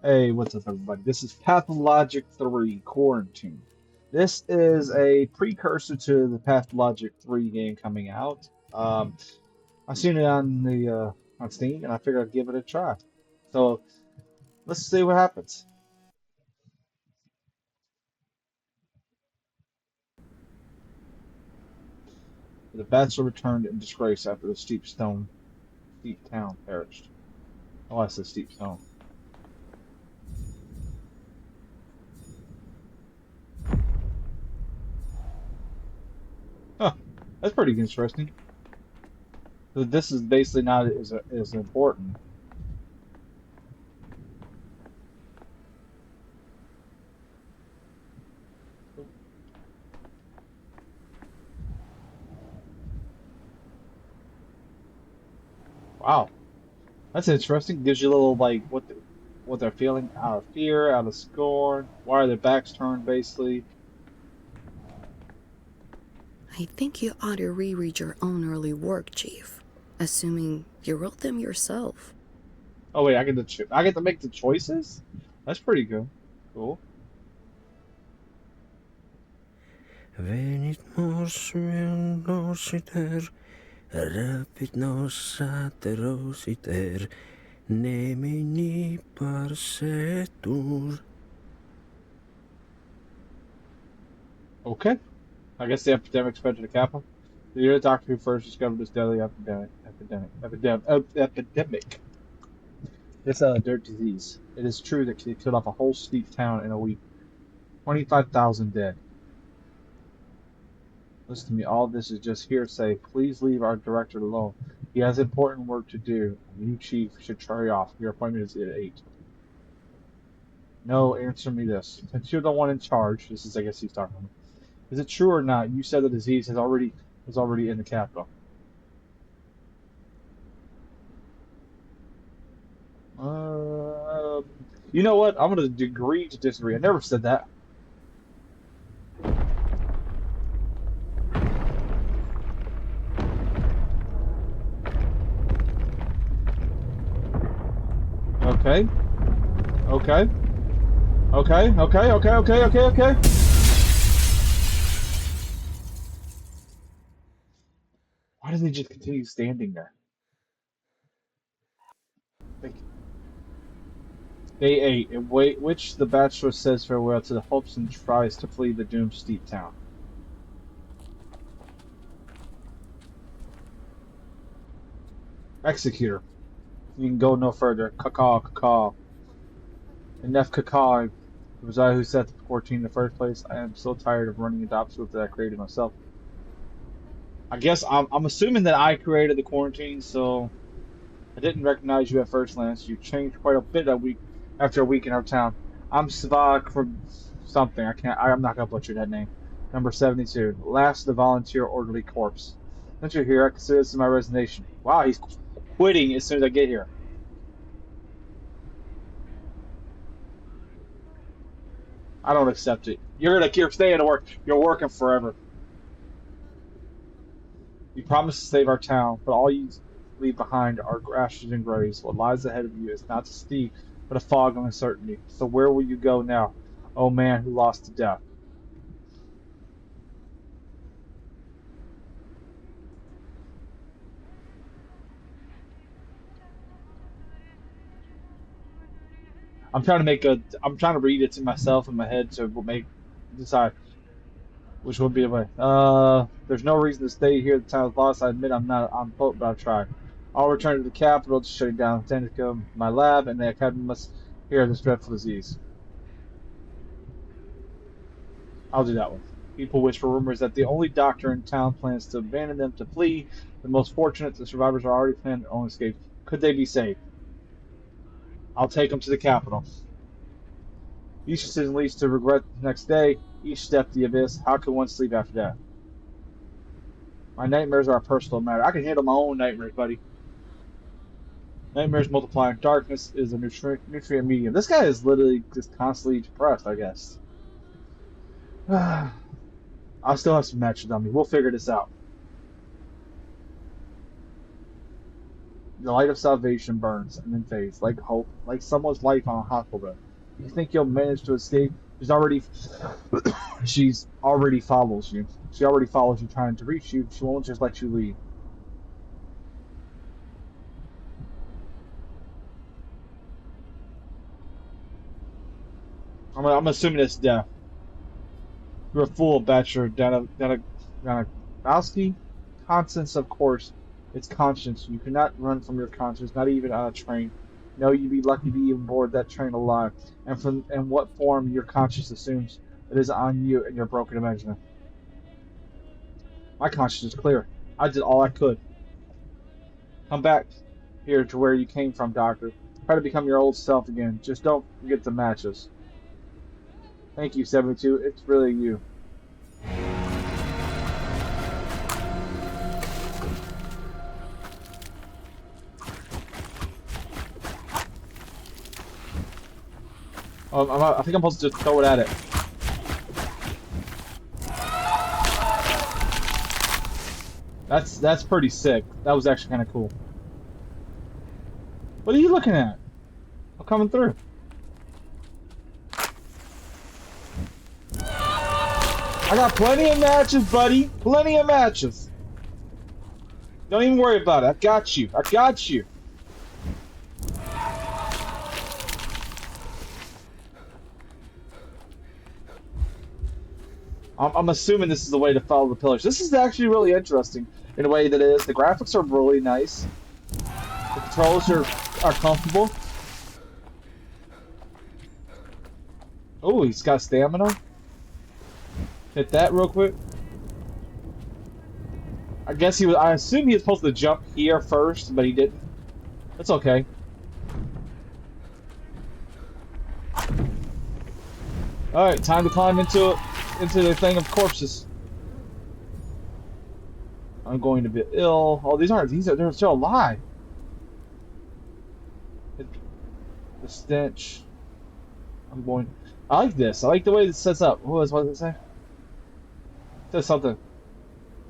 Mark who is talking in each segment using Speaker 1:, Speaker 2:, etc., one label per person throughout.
Speaker 1: Hey, what's up, everybody? This is Pathologic 3 Quarantine. This is a precursor to the Pathologic 3 game coming out. I seen it on the on Steam, and I figured I'd give it a try. So let's see what happens. The bachelor returned in disgrace after the steep town perished. Oh, I said steep stone. Huh, that's pretty interesting. So this is basically not as important. Wow. That's interesting. Gives you a little like what they're feeling out of fear, out of scorn, why are their backs turned, basically.
Speaker 2: I think you ought to reread your own early work, Chief. Assuming you wrote them yourself.
Speaker 1: Oh wait, I get to make the choices. That's pretty good. Cool.
Speaker 3: Venit mosmion rapid nos aterositer, nemini parsetur.
Speaker 1: Okay. I guess the epidemic spread to the capital. The year doctor who first discovered this deadly epidemic. This dirt disease. It is true that it killed off a whole steep town in a week. 25,000 dead. Listen to me, all this is just hearsay. Please leave our director alone. He has important work to do. You, chief, should hurry off. Your appointment is at 8. No, answer me this. Since you're the one in charge, this is, I guess he's talking to me. Is it true or not? You said the disease was already in the capital. Uh, you know what? I'm going to agree to disagree. I never said that. Okay. Okay. Okay. Why does he just continue standing there? Like, Day 8, in which the bachelor says farewell to the hopes and tries to flee the doomed steep town. Executor. You can go no further. Caw. Enough caw. It was I who set the 14 in the first place. I am so tired of running into obstacles that I created myself. I guess I'm assuming that I created the quarantine, so I didn't recognize you at first glance. You changed quite a bit after a week in our town. I'm Svak from something. I'm not gonna butcher that name. Number 72. Last of the volunteer orderly corps. Since you're here, I consider this my resignation. Wow, he's quitting as soon as I get here. I don't accept it. You're staying to work. You're working forever. You promised to save our town, but all you leave behind are ashes and graves. What lies ahead of you is not steep, but a fog of uncertainty. So where will you go now, oh man who lost to death? I'm trying to read it to myself in my head to decide which would be the way. There's no reason to stay here. The town's lost. I admit I'm not on boat, but I'll try. I'll return to the capital to shut down Technica, my lab, and the academy must hear this dreadful disease. I'll do that one. People whisper rumors that the only doctor in town plans to abandon them to flee. The most fortunate, the survivors are already planning their own escape. Could they be saved? I'll take them to the capital. Each decision leads to regret the next day. Each step the abyss. How can one sleep after that? My nightmares are a personal matter. I can handle my own nightmares, buddy. Nightmares multiply. Darkness is a nutrient medium. This guy is literally just constantly depressed, I guess. I'll still have some matches on me. We'll figure this out. The light of salvation burns and then fades, like hope, like someone's life on a hospital bed. You think you'll manage to escape? She's already follows you. She already follows you, trying to reach you. She won't just let you leave. I'm assuming it's death. You're a fool, Bachelor Danabowski. Conscience, of course. It's conscience. You cannot run from your conscience, not even on a train. No, you'd be lucky to even board that train alive. And what form your conscience assumes, it is on you and your broken imagination. My conscience is clear. I did all I could. Come back here to where you came from, Doctor. Try to become your old self again. Just don't forget the matches. Thank you, 72. It's really you. I think I'm supposed to just throw it at it. That's pretty sick. That was actually kind of cool. What are you looking at? I'm coming through. I got plenty of matches, buddy. Plenty of matches. Don't even worry about it. I got you. I got you. I'm assuming this is the way to follow the pillars. This is actually really interesting in a way that it is. The graphics are really nice. The controls are comfortable. Oh, he's got stamina. Hit that real quick. I guess he was. I assume he was supposed to jump here first, but he didn't. That's okay. All right, time to climb into the thing of corpses. I'm going to be ill. Oh, they're still alive. The stench. I like this. I like the way this sets up. What does it say? It says something.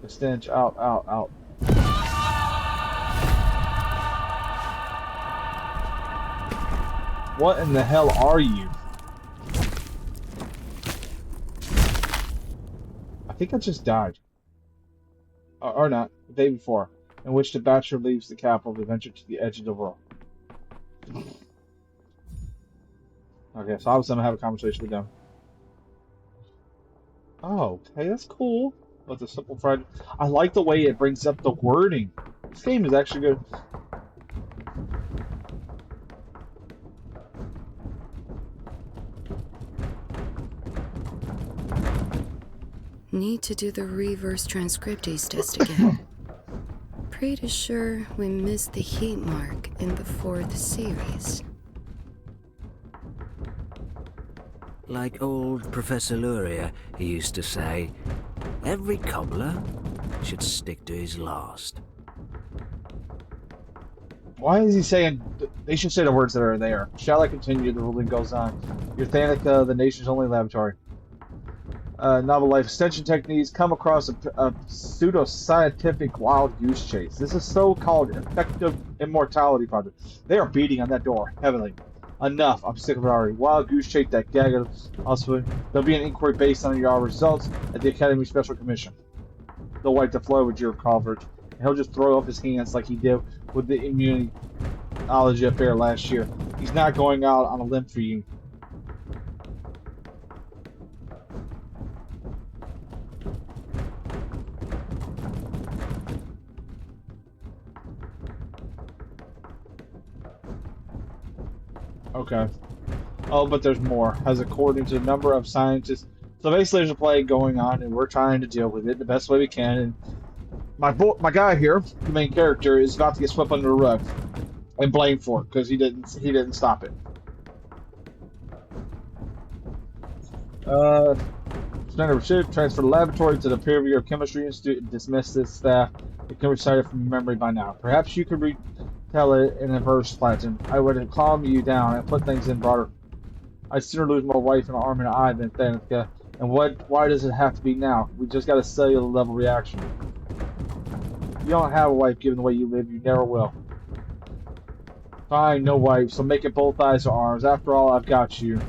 Speaker 1: The stench. Out, out, out. What in the hell are you? I think I just died. Or not. The day before. In which the Bachelor leaves the capital to venture to the edge of the world. Okay, so obviously I'm gonna have a conversation with them. Oh, okay, that's cool. But the simplified. I like the way it brings up the wording. This game is actually good.
Speaker 2: Need to do the reverse transcriptase test again. Pretty sure we missed the heat mark in the 4th series.
Speaker 3: Like old Professor Luria, he used to say, every cobbler should stick to his last.
Speaker 1: Why is he saying they should say the words that are there? Shall I continue? The ruling goes on. Your Thanica, the nation's only laboratory. Novel life extension techniques come across a pseudo-scientific wild goose chase. This is so-called effective immortality project. They are beating on that door heavily. Enough. I'm sick of it already. Wild goose chase that gag. Also, there'll be an inquiry based on your results at the Academy Special Commission. They'll wipe the floor with your coverage. And he'll just throw up his hands like he did with the immunology affair last year. He's not going out on a limb for you. Okay. Oh, but there's more. As according to the number of scientists, so basically there's a plague going on, and we're trying to deal with it the best way we can. And my guy here, the main character, is about to get swept under the rug and blamed for it because he didn't stop it. Standard ship transfer the laboratory to the Peer Chemistry Institute and dismiss this staff. It can be recited from memory by now. Perhaps you could tell it in a verse, Platinum. I would calm you down and put things in broader. I'd sooner lose my wife and arm and eye than Thanica. And why does it have to be now? We just got a cellular level reaction. You don't have a wife given the way you live, you never will. Fine, no wife, so make it both eyes or arms. After all, I've got you.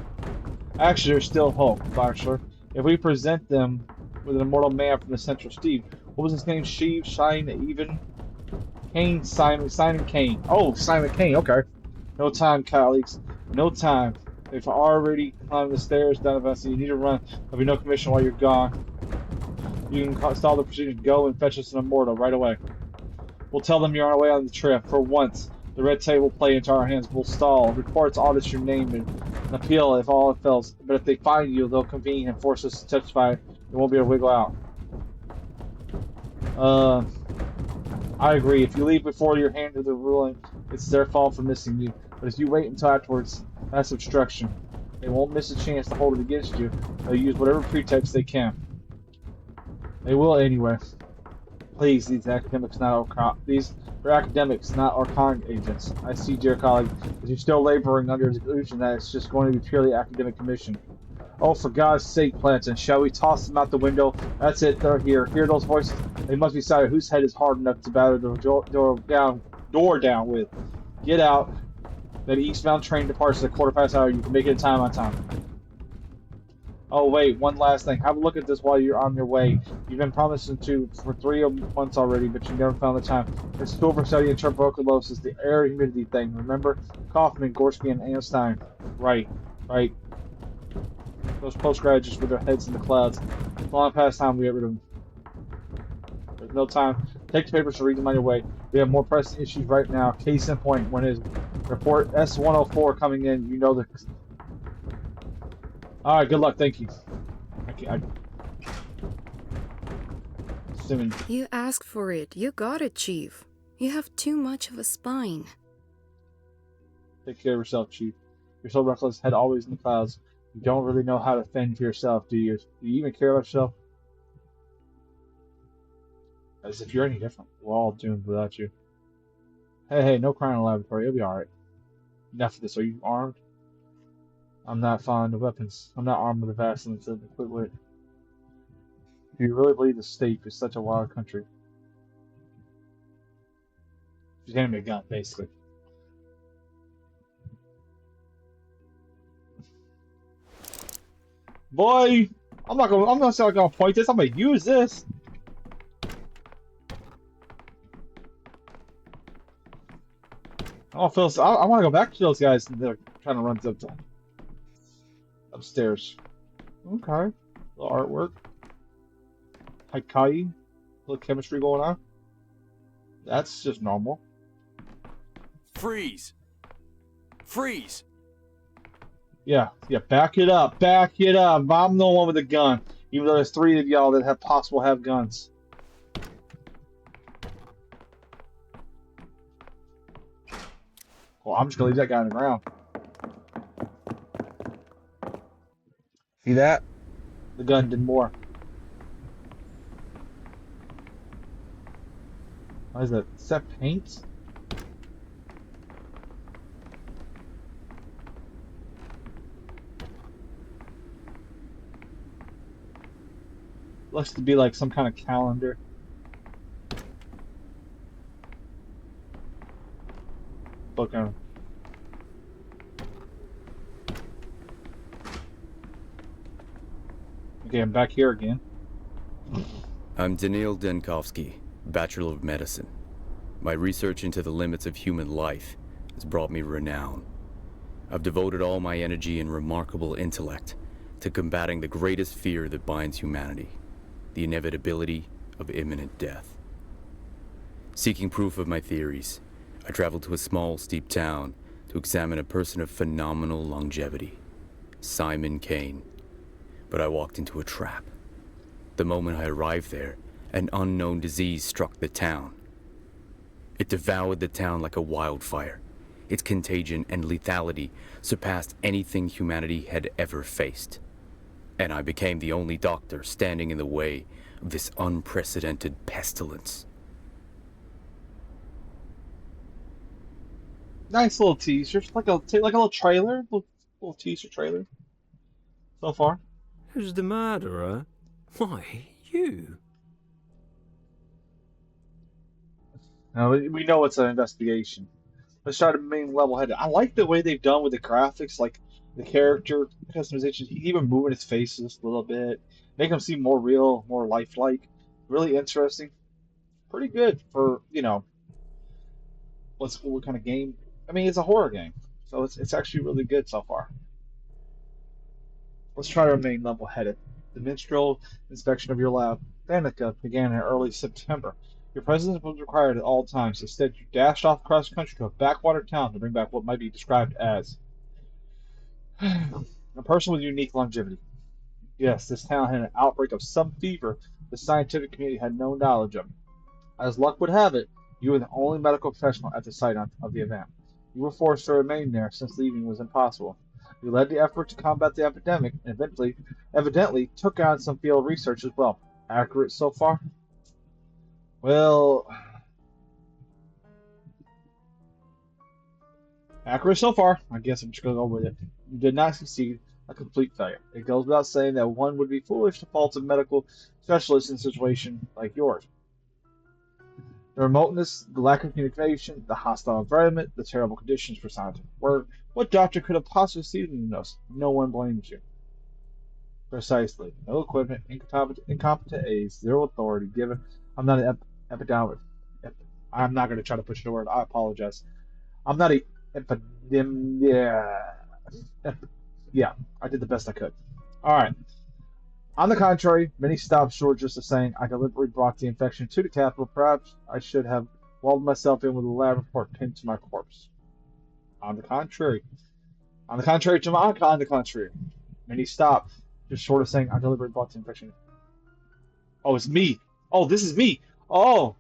Speaker 1: Actually, there's still hope, Bachelor. If we present them with an immortal man from the Central Steve, what was his name? Sheev, Shine, Even? Kane, Simon Kane. Oh, Simon Kane, okay. No time, colleagues. No time. They've already climbed the stairs down the vessel. You need to run. There'll be no commission while you're gone. You can stall the procedure. Go and fetch us an immortal right away. We'll tell them you're on our way on the trip. For once, the red tape will play into our hands. We'll stall. Reports audit your name and appeal if all fails. But if they find you, they'll convene and force us to testify. It won't be able to wiggle out. I agree. If you leave before you're handed the ruling, it's their fault for missing you. But if you wait until afterwards, that's obstruction. They won't miss a chance to hold it against you. They'll use whatever pretext they can. They will anyway. Please, these academics, not our they're academics, not our con agents. I see, dear colleague, but you're still laboring under the illusion that it's just going to be purely academic commission. Oh, for God's sake, Planton, shall we toss them out the window? That's it, they're here. Hear those voices? They must be decided whose head is hard enough to batter the door down with. Get out. That eastbound train departs at a 1/4 You can make it in time on time. Oh, wait, one last thing. Have a look at this while you're on your way. You've been promising to for 3 months already, but you never found the time. It's silver study and tuberculosis, the air humidity thing. Remember? Kaufman, Gorski, and Einstein. Right. Those postgraduates with their heads in the clouds. It's long past time we get rid of them. There's no time. Take the papers to read them on your way. We have more pressing issues right now. Case in point, when is report S-104 coming in? You know the... Alright, good luck. Thank you. Assuming...
Speaker 2: You asked for it. You got it, Chief. You have too much of a spine.
Speaker 1: Take care of yourself, Chief. You're so reckless, head always in the clouds. You don't really know how to fend for yourself, do you? Do you even care about yourself? As if you're any different. We're all doomed without you. Hey, no crying in the laboratory. You'll be alright. Enough of this. Are you armed? I'm not fond of weapons. I'm not armed with a Vaseline to quit with. Do you really believe the state is such a wild country? She's handing me a gun, basically. Boy, I'm not gonna point this. I'm gonna use this. I want to go back to those guys that are trying to run upstairs. Okay, little artwork. Haikai, little chemistry going on. That's just normal.
Speaker 4: Freeze!
Speaker 1: Yeah, back it up. I'm the one with the gun. Even though there's 3 of y'all that have guns. Well, I'm just gonna leave that guy on the ground. See that? The gun did more. What is that? Is that paint? Looks to be like some kind of calendar. Looking. Okay, I'm back here again.
Speaker 5: I'm Daniil Denkovsky, Bachelor of Medicine. My research into the limits of human life has brought me renown. I've devoted all my energy and remarkable intellect to combating the greatest fear that binds humanity, the inevitability of imminent death. Seeking proof of my theories, I traveled to a small, steep town to examine a person of phenomenal longevity, Simon Kane. But I walked into a trap. The moment I arrived there, an unknown disease struck the town. It devoured the town like a wildfire. Its contagion and lethality surpassed anything humanity had ever faced. And I became the only doctor standing in the way of this unprecedented pestilence.
Speaker 1: Nice little teaser, like a little trailer, little teaser trailer. So far.
Speaker 3: Who's the murderer? Why, you.
Speaker 1: Now we know it's an investigation. Let's try to remain level-headed. I like the way they've done with the graphics, like the character customization, even moving his face just a little bit, make him seem more real, more lifelike. Really interesting. Pretty good for, what kind of game. I mean, it's a horror game, so it's actually really good so far. Let's try to remain level-headed. The minstrel inspection of your lab, Danica, began in early September. Your presence was required at all times. Instead, you dashed off across the country to a backwater town to bring back what might be described as a person with unique longevity. Yes, this town had an outbreak of some fever the scientific community had no knowledge of. As luck would have it, you were the only medical professional at the site of the event. You were forced to remain there since leaving was impossible. You led the effort to combat the epidemic and evidently took on some field research as well. Accurate so far? Well, accurate so far. I guess I'm just going to go with it. You did not succeed. A complete failure. It goes without saying that one would be foolish to fault a medical specialist in a situation like yours. The remoteness, the lack of communication, the hostile environment, the terrible conditions for scientific work. What doctor could have possibly seen this? No one blames you. Precisely. No equipment, incompetent aides, zero authority given. I'm not an epidemiologist. I'm not going to try to push the word. I apologize. I'm not a epidemic. Yeah, I did the best I could. All right. On the contrary, many stopped short just of saying, I deliberately brought the infection to the capital. Perhaps I should have walled myself in with a lab report pinned to my corpse. On the contrary. On the contrary to my on the contrary. Many stopped just short of saying, I deliberately brought the infection. Oh, it's me. Oh, this is me. Oh,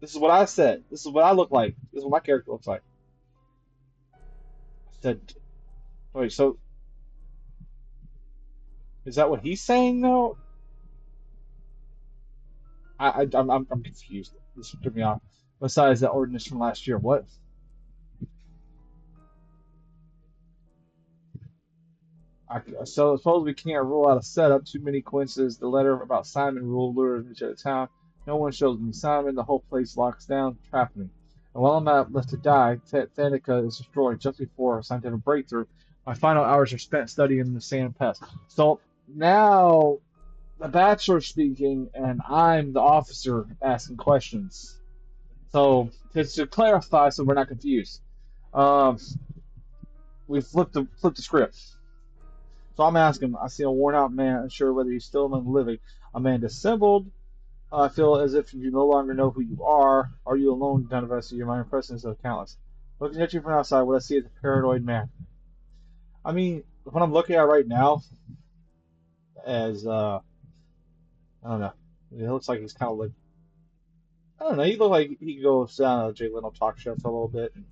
Speaker 1: this is what I said. This is what I look like. This is what my character looks like. I said, wait, so is that what he's saying though? I'm confused. This took me off. Besides that ordinance from last year, what? So I suppose we can't rule out a setup. Too many coincidences. The letter about Simon rule lured me to the town. No one shows me Simon. The whole place locks down, trapping me. And while I'm not left to die, Thanica is destroyed just before a scientific breakthrough. My final hours are spent studying the sand pest. So now the bachelor's speaking, and I'm the officer asking questions. So to clarify, so we're not confused, um, we flipped the script. So I'm asking. I see a worn out man, unsure whether he's still among the living. A man dissembled. I feel as if you no longer know who you are. Are you alone, none of us? Your mind presence of countless. Looking at you from outside, what I see is a paranoid man. I mean, what I'm looking at right now, as I don't know, it looks like he's kind of like I don't know. He look like he could go sit down at a Jay Leno talk show for a little bit and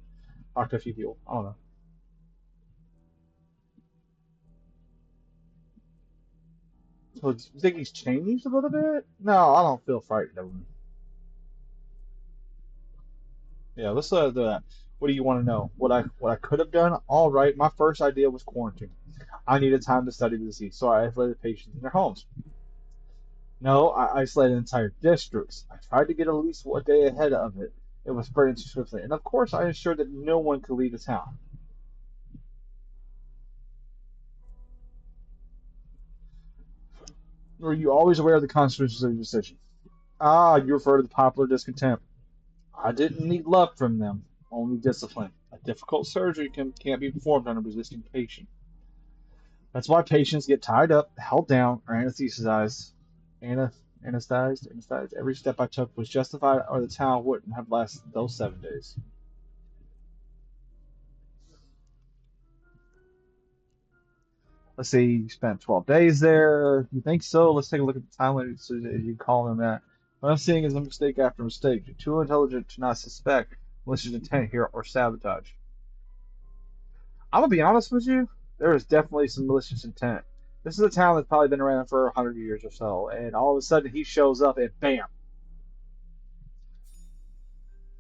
Speaker 1: talk to a few people. I don't know. So do you think he's changed a little bit? No, I don't feel frightened of him. Yeah, let's do that. What do you want to know? What I could have done? All right, my first idea was quarantine. I needed time to study the disease, so I isolated patients in their homes. No, I isolated entire districts. I tried to get at least one day ahead of it. It was spreading too swiftly, and of course, I ensured that no one could leave the town. Were you always aware of the consequences of your decision? Ah, you refer to the popular discontent. I didn't need love from them, only discipline. A difficult surgery can't be performed on a resisting patient. That's why patients get tied up, held down, or anesthetized. Anesthetized. Every step I took was justified, or the town wouldn't have lasted those 7 days. Let's see, you spent 12 days there. You think so? Let's take a look at the timeline. So you call them that. What I'm seeing is a mistake after mistake. You're too intelligent to not suspect malicious intent here or sabotage. I'm gonna be honest with you. There is definitely some malicious intent. This is a town that's probably been around for 100 years or so, and all of a sudden he shows up and bam.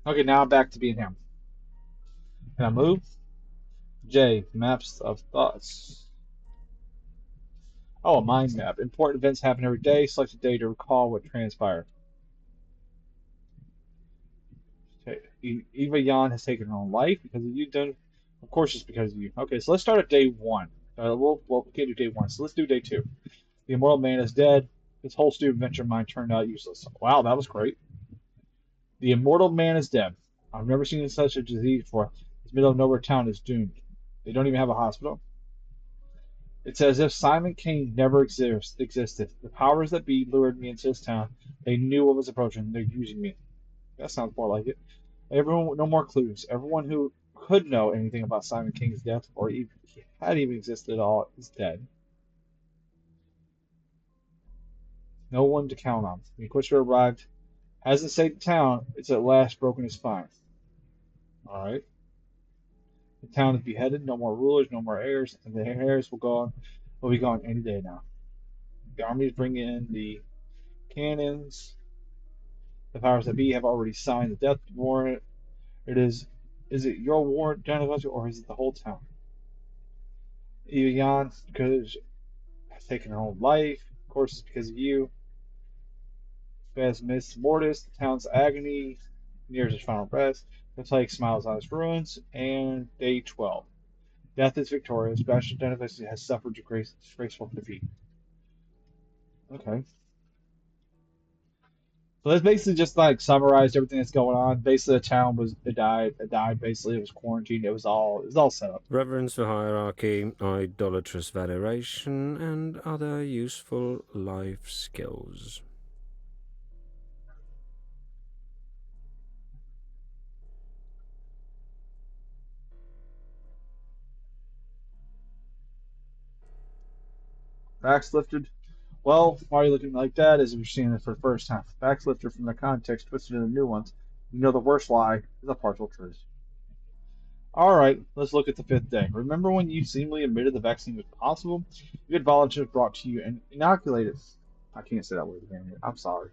Speaker 1: Okay, now I'm back to being him. Can I move? J. Maps of thoughts. Oh, a mind map. Important events happen every day. Select a day to recall what transpired. Okay. Eva Yan has taken her own life because of you. Done, of course, it's because of you. Okay, so let's start at day one. We can't do day one, so let's do day two. The immortal man is dead. His whole stupid venture of mine turned out useless. Wow, that was great. The immortal man is dead. I've never seen such a disease before. This middle of nowhere town is doomed. They don't even have a hospital. It's as if Simon King never existed. The powers that be lured me into this town. They knew what was approaching. They're using me. That sounds more like it. Everyone, no more clues. Everyone who could know anything about Simon King's death, or even he had even existed at all, is dead. No one to count on. The Inquisitor arrived, hasn't saved the town. It's at last broken his spine. All right. The town is beheaded. No more rulers. No more heirs, and the heirs will be gone any day now. The armies bring in the cannons. The powers that be have already signed the death warrant. It is it your warrant, John Adventure, or is it the whole town? Jan could have taken her own life. Of course, it's because of you. Miss Mortis, the town's agony nears its final rest. The plague smiles on its ruins. And day 12. Death is victorious. Bastion Dennis has suffered a disgraceful defeat. Okay. So that's basically just like summarized everything that's going on. Basically, the town was it died. It died. Basically, it was quarantined. It was all set up.
Speaker 4: Reverence for hierarchy, idolatrous veneration, and other useful life skills.
Speaker 1: Facts lifted. Well, why are you looking like that? As if you're seeing it for the first time. Facts lifted from the context, twisted into new ones. You know the worst lie is a partial truth. All right, let's look at the fifth day. Remember when you seemingly admitted the vaccine was possible? You had volunteers brought to you and inoculated. I can't say that word again. I'm sorry.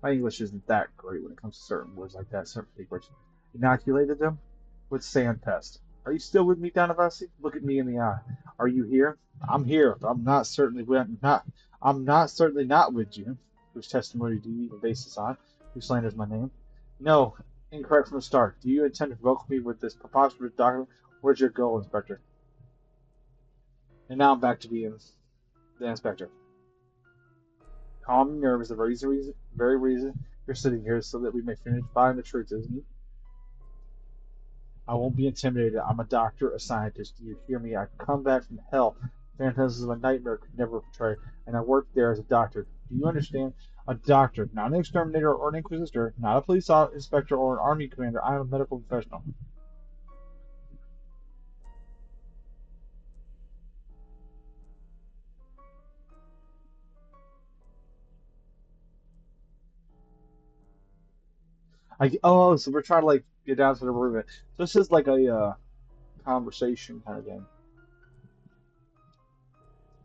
Speaker 1: My English isn't that great when it comes to certain words like that, certain big words. Inoculated them with sand pest. Are you still with me, Donavasi? Look at me in the eye. Are you here? I'm here. But I'm not certainly not with you. Whose testimony do you even base this on? Who slanders my name? No, incorrect from the start. Do you intend to provoke me with this preposterous document? Where's your goal, Inspector? And now I'm back to being the Inspector. Calm your nerves. The very reason you're sitting here is so that we may finish finding the truth, isn't it? I won't be intimidated. I'm a doctor, a scientist. Do you hear me? I come back from hell. Phantasms of a nightmare could never portray, and I worked there as a doctor. Do you understand? A doctor, not an exterminator or an inquisitor, not a police inspector or an army commander. I am a medical professional. So we're trying to like get down to the root of it. So this is like a conversation kind of game.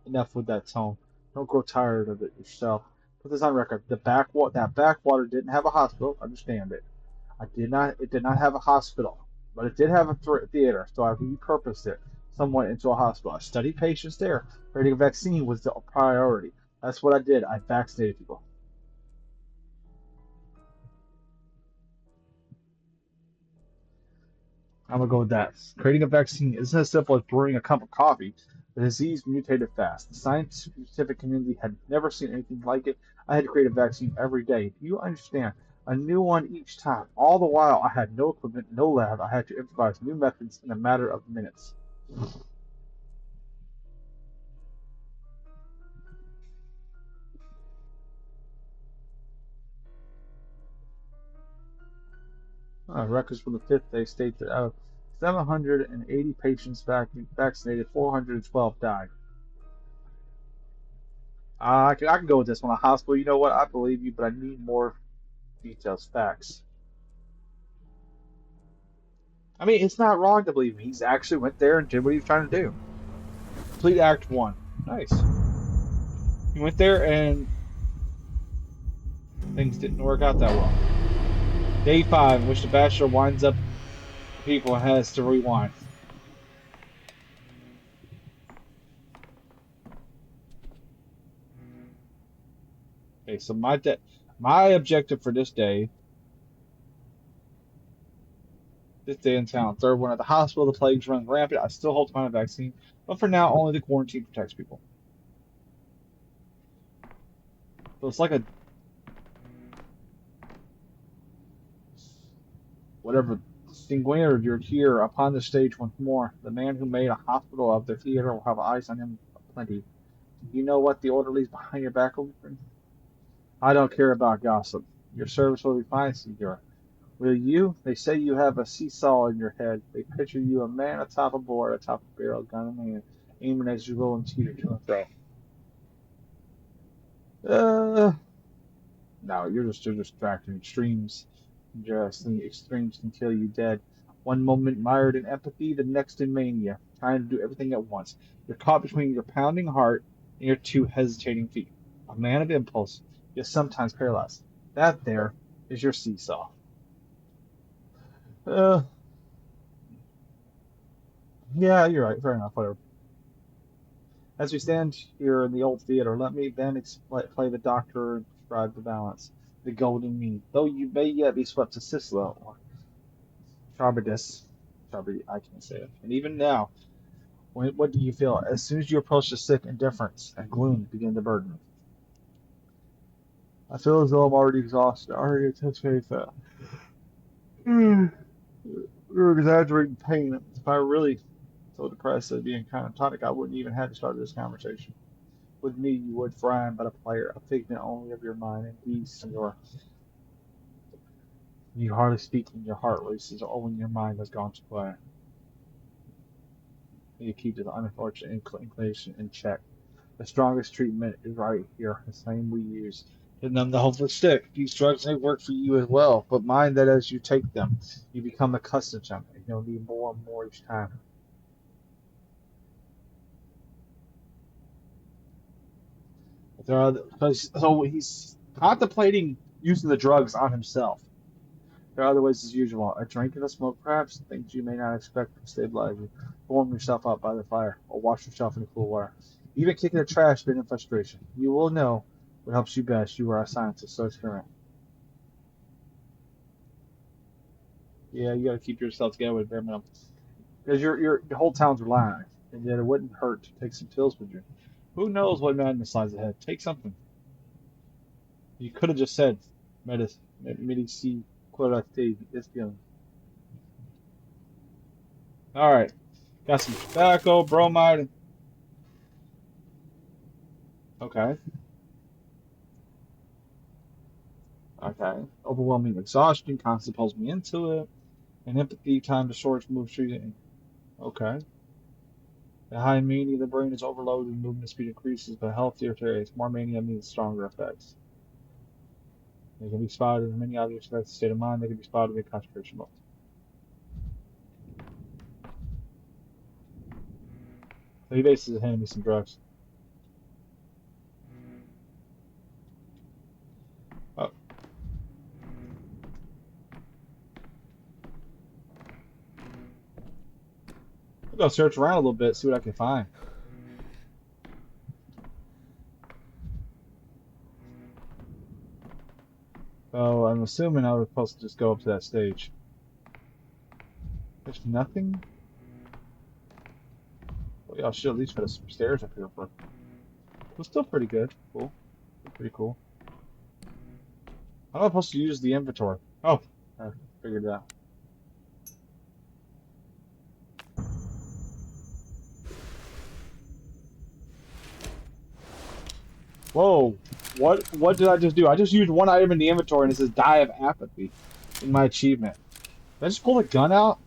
Speaker 1: Enough with that tone. Don't grow tired of it yourself. Put this on record. That backwater didn't have a hospital. Understand it. It did not have a hospital, but it did have a theater. So I repurposed it somewhat into a hospital. I studied patients there. Creating a vaccine was the priority. That's what I did. I vaccinated people. I'm gonna go with that. Creating a vaccine isn't as simple as brewing a cup of coffee. The disease mutated fast. The scientific community had never seen anything like it. I had to create a vaccine every day. Do you understand? A new one each time. All the while, I had no equipment, no lab. I had to improvise new methods in a matter of minutes. Records from the fifth day state that out of 780 patients vaccinated, 412 died. I can go with this one. A hospital, you know what? I believe you, but I need more details, facts. I mean, it's not wrong to believe him. He's actually went there and did what he was trying to do. Complete Act 1. Nice. He went there and things didn't work out that well. Day 5, in which the Bachelor winds up people and has to rewind. Okay, so my objective for this day This day in town. Third one at the hospital. The plague's running rampant. I still hope to find a vaccine, but for now, only the quarantine protects people. So it's like a whatever. Distinguished, you're here upon the stage once more. The man who made a hospital of the theater will have eyes on him plenty. Do you know what the orderlies behind your back will be? I don't care about gossip. Your service will be fine, senor. Will you? They say you have a seesaw in your head. They picture you a man atop a board, atop a barrel, gun in hand, aiming as you roll and teeter to and fro. Uh, no, you're distracting. Extremes can kill you dead. One moment mired in empathy, the next in mania, trying to do everything at once. You're caught between your pounding heart and your two hesitating feet. A man of impulse, yet sometimes paralyzed. That there is your seesaw. Uh, yeah, you're right. Fair enough. Whatever. As we stand here in the old theater, let me then play the doctor and prescribe the balance, the golden mean. Though you may yet be swept to Sisla or Charbidis, I can't say it. And even now, what do you feel? As soon as you approach the sick, indifference and gloom begin to burden. I feel as though I'm already exhausted, already anticipating that. You're exaggerating pain. If I really so depressed at being kind of tonic, I wouldn't even have to start this conversation. With me, you would, for I am but a player, a figment only of your mind and peace, and you hardly speak when your heart races or when your mind has gone to play. You keep the unfortunate inclination in check. The strongest treatment is right here, the same we use to numb the hopeless stick. These drugs may work for you as well, but mind that as you take them, you become accustomed to them, and you'll need more and more each time. But there are so he's contemplating using the drugs on himself. There are other ways as usual. A drink and a smoke, perhaps, things you may not expect to stabilize you. Warm yourself up by the fire, or wash yourself in cool water. Even kicking the trash bin in frustration. You will know what helps you best. You are a scientist, so experiment. Yeah, you got to keep yourself together with bare minimum. Because your whole town's relying on it. And yet it wouldn't hurt to take some pills with you. Who knows what madness lies ahead? Take something. You could have just said, medici curate espion. All right. Got some tobacco, bromide. Okay. Okay. Overwhelming exhaustion constantly pulls me into it. And empathy, time to shorts, move street. Okay. The high mania of the brain is overloaded and movement speed increases, but healthier traits. More mania means stronger effects. They can be spotted in many other aspects of state of mind. They can be spotted in concentration mode. So he basically handed me some drugs. Oh, I'll go search around a little bit, see what I can find. So I'm assuming I was supposed to just go up to that stage. There's nothing? Well, yeah, I should at least put some stairs up here, but it was still pretty good. Cool. Pretty cool. How am I supposed to use the inventory? Oh, I figured it out. Whoa, what did I just do? I just used one item in the inventory and it says Die of Apathy in my achievement. Did I just pull a gun out?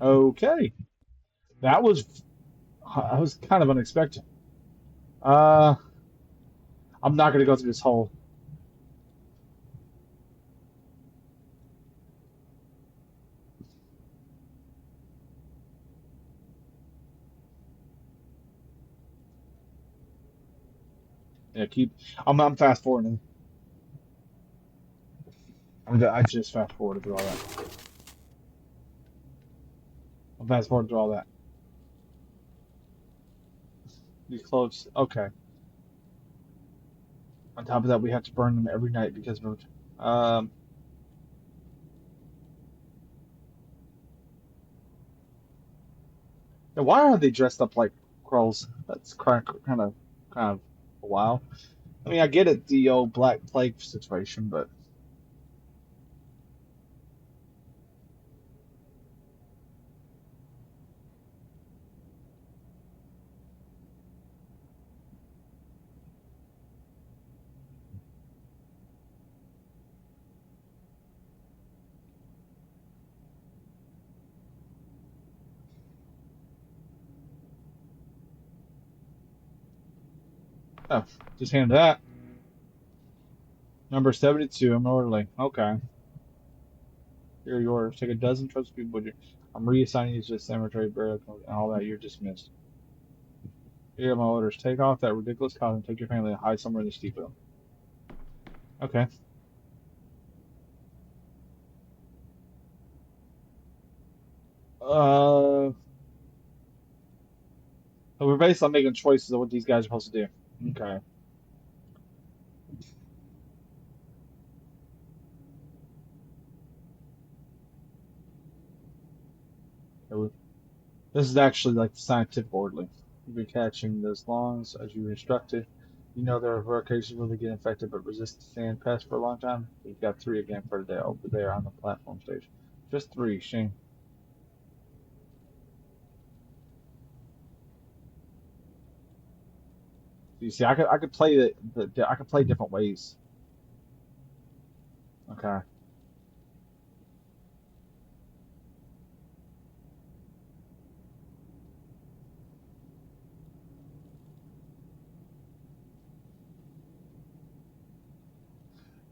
Speaker 1: Okay. That was kind of unexpected. Uh, I'm not gonna go through this whole. Yeah, I'm fast forwarding. I just fast forwarded through all that. I'm fast forwarding through all that. You close. Okay. On top of that, we have to burn them every night because of it. Yeah, why are they dressed up like crows? That's kind of a while. I mean, I get it, the old Black Plague situation, but oh, just hand that. Number 72, I'm orderly. Okay. Here are yours. Take a dozen trusted people with you. I'm reassigning you to the cemetery burial and all that. You're dismissed. Here are my orders. Take off that ridiculous costume. Take your family and hide somewhere in the steeple. Okay. So we're basically making choices of what these guys are supposed to do. Okay. This is actually like the scientific orderly. You've been catching those longs as you were instructed. You know there are occasions where they get infected but resist the sand pest for a long time. We've got three again for today over there on the platform stage. Just three, Shane. You see, I could play I could play different ways. Okay.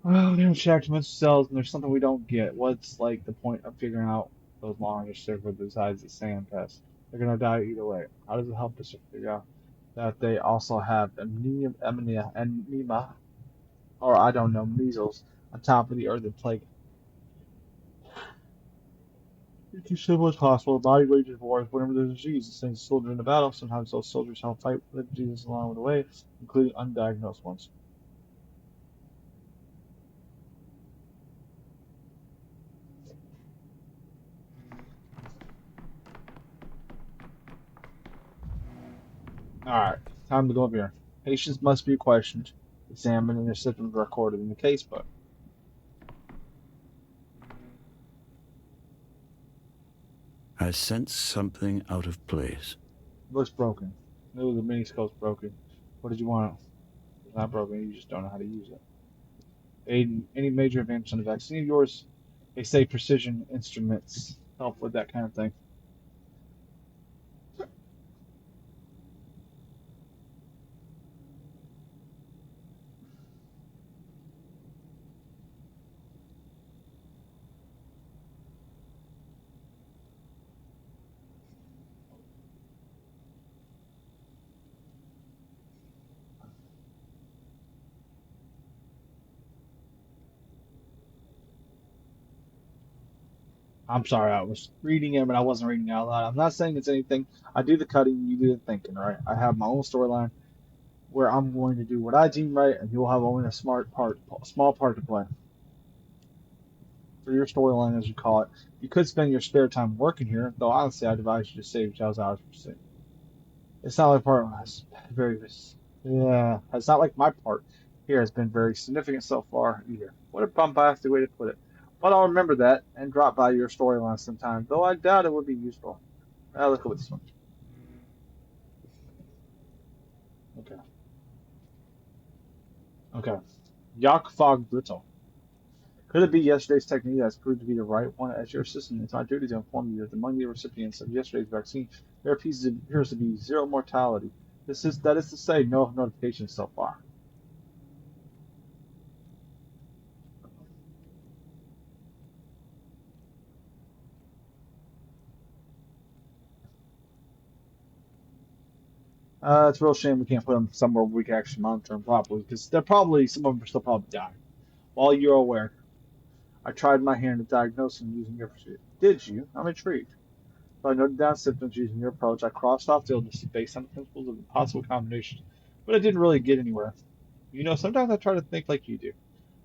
Speaker 1: Well, we haven't checked most cells, and there's something we don't get. What's like the point of figuring out those long or circle besides the sand pest? They're gonna die either way. How does it help us to figure out that they also have anemia, or I don't know, measles on top of the earthly plague? It's as simple as possible. The body wages wars whenever there's a disease. It sends soldiers into battle. Sometimes those soldiers help fight with the diseases along the way, including undiagnosed ones. Alright, time to go up here. Patients must be questioned, examined, and their symptoms recorded in the casebook.
Speaker 6: I sense something out of place.
Speaker 1: Looks broken. No, the miniscope's broken. What did you want? It's not broken, you just don't know how to use it. Aiden, any major advance on the vaccine of yours? They say precision instruments help with that kind of thing. I'm sorry, I was reading it, but I wasn't reading it out loud. I'm not saying it's anything. I do the cutting, you do the thinking, right? I have my own storyline where I'm going to do what I deem right, and you'll have only a small part to play for your storyline, as you call it. You could spend your spare time working here, though honestly, I advise you to save your hours for sleep. It's not like part has very, yeah, it's not like my part here has been very significant so far either. What a bombastic way to put it. But I'll remember that and drop by your storyline sometime, though I doubt it would be useful. Let's go with this one. Okay. Okay. Yak Fog Brittle. Could it be yesterday's technique that's proved to be the right one? As your assistant, it's my duty to inform you that among the recipients of yesterday's vaccine, there appears to be zero mortality. That is to say, no notifications so far. It's a real shame we can't put them somewhere we can actually monitor them properly, because some of them are still probably dying. While you're aware, I tried my hand at diagnosing using your procedure. Did you? I'm intrigued. So I noted down symptoms using your approach. I crossed off the illnesses based on the principles of the possible combinations, but I didn't really get anywhere. You know, sometimes I try to think like you do.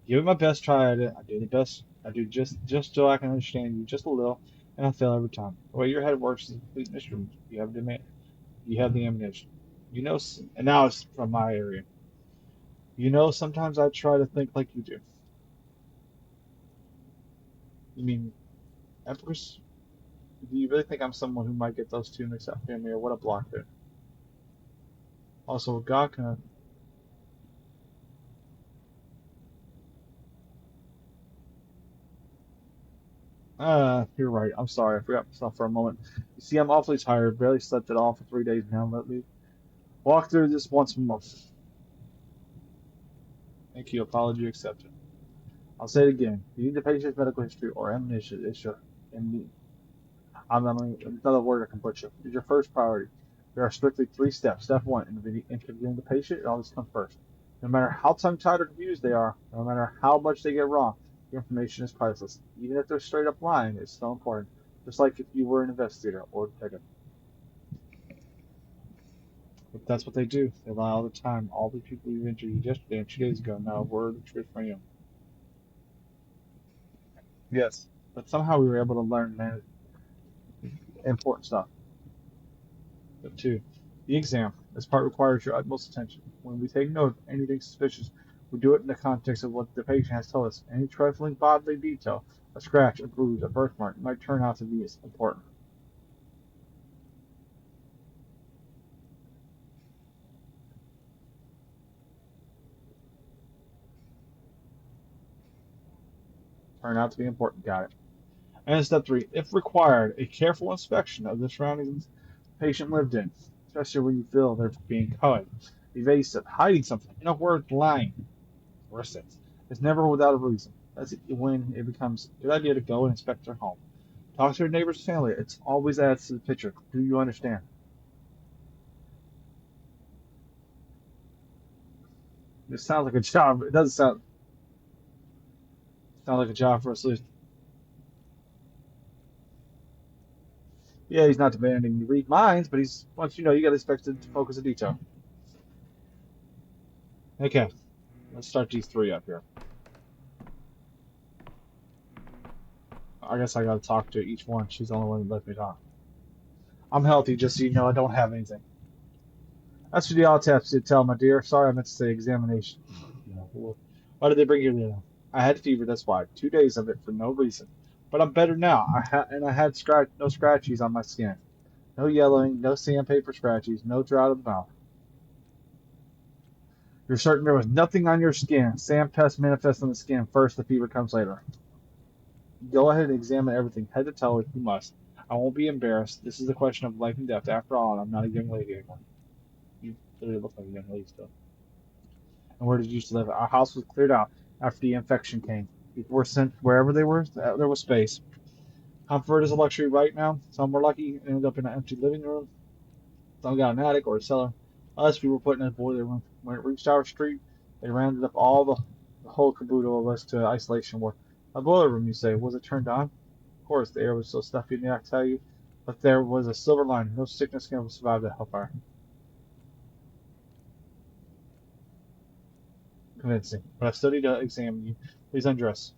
Speaker 1: Give it my best try at it. I do the best. I do just so I can understand you just a little, and I fail every time. The way your head works is a complete mystery. You have the ammunition. You know, and now it's from my area. You know, sometimes I try to think like you do. You mean, Empress? Do you really think I'm someone who might get those two mixed up? Family, or what a block there. Also, God can. You're right. I'm sorry. I forgot myself for a moment. You see, I'm awfully tired. Barely slept at all for 3 days now. Let me walk through this once a month. Thank you. Apology accepted. I'll say it again. You need the patient's medical history or amnesia. Another word I can put you. Is your first priority. There are strictly 3 steps. Step one, interviewing the patient. It always comes first. No matter how tongue-tied or confused they are, no matter how much they get wrong, the information is priceless. Even if they're straight up lying, it's still important. Just like if you were an investigator or detective. But that's what they do. They lie all the time. All the people you interviewed yesterday and 2 days ago, not a word of truth from you. Yes. But somehow we were able to learn important stuff. Step two, the exam. This part requires your utmost attention. When we take note of anything suspicious, we do it in the context of what the patient has told us. Any trifling bodily detail, a scratch, a bruise, a birthmark, might turn out to be important. Turn out to be important. Got it. And step three, if required, a careful inspection of the surroundings the patient lived in, especially when you feel they're being cowed, evasive, hiding something, in a word, lying. For instance, it's never without a reason. That's when it becomes a good idea to go and inspect their home. Talk to your neighbor's family. It's always adds to the picture. Do you understand? This sounds like a job. It doesn't sound like a job for us. Yeah, he's not demanding you read minds, but he's once you know you got to expect to focus on detail. Okay, let's start these three up here. I guess I got to talk to each one. She's the only one that lets me talk. I'm healthy, just so you know. I don't have anything. That's for the autopsy to tell, my dear. Sorry, I meant to say examination. Why did they bring you here? I had fever, that's why. 2 days of it for no reason. But I'm better now. I had no scratchies on my skin. No yellowing, no sandpaper scratchies, no drought of the mouth. You're certain there was nothing on your skin. Sand pests manifest on the skin first, the fever comes later. Go ahead and examine everything, head to toe, if you must. I won't be embarrassed. This is a question of life and death. After all, I'm not a young lady anymore. You literally look like a young lady still. And where did you used to live? Our house was cleared out after the infection came. People were sent wherever they were. There was space. Comfort is a luxury right now. Some were lucky and ended up in an empty living room. Some got an attic or a cellar. Us, we were put in a boiler room. When it reached our street, they rounded up all the whole caboodle of us to isolation ward. A boiler room, you say? Was it turned on? Of course, the air was so stuffy in there, I tell you. But there was a silver lining. No sickness can ever survive the hellfire. Convincing. But I still need to examine you. Please undress.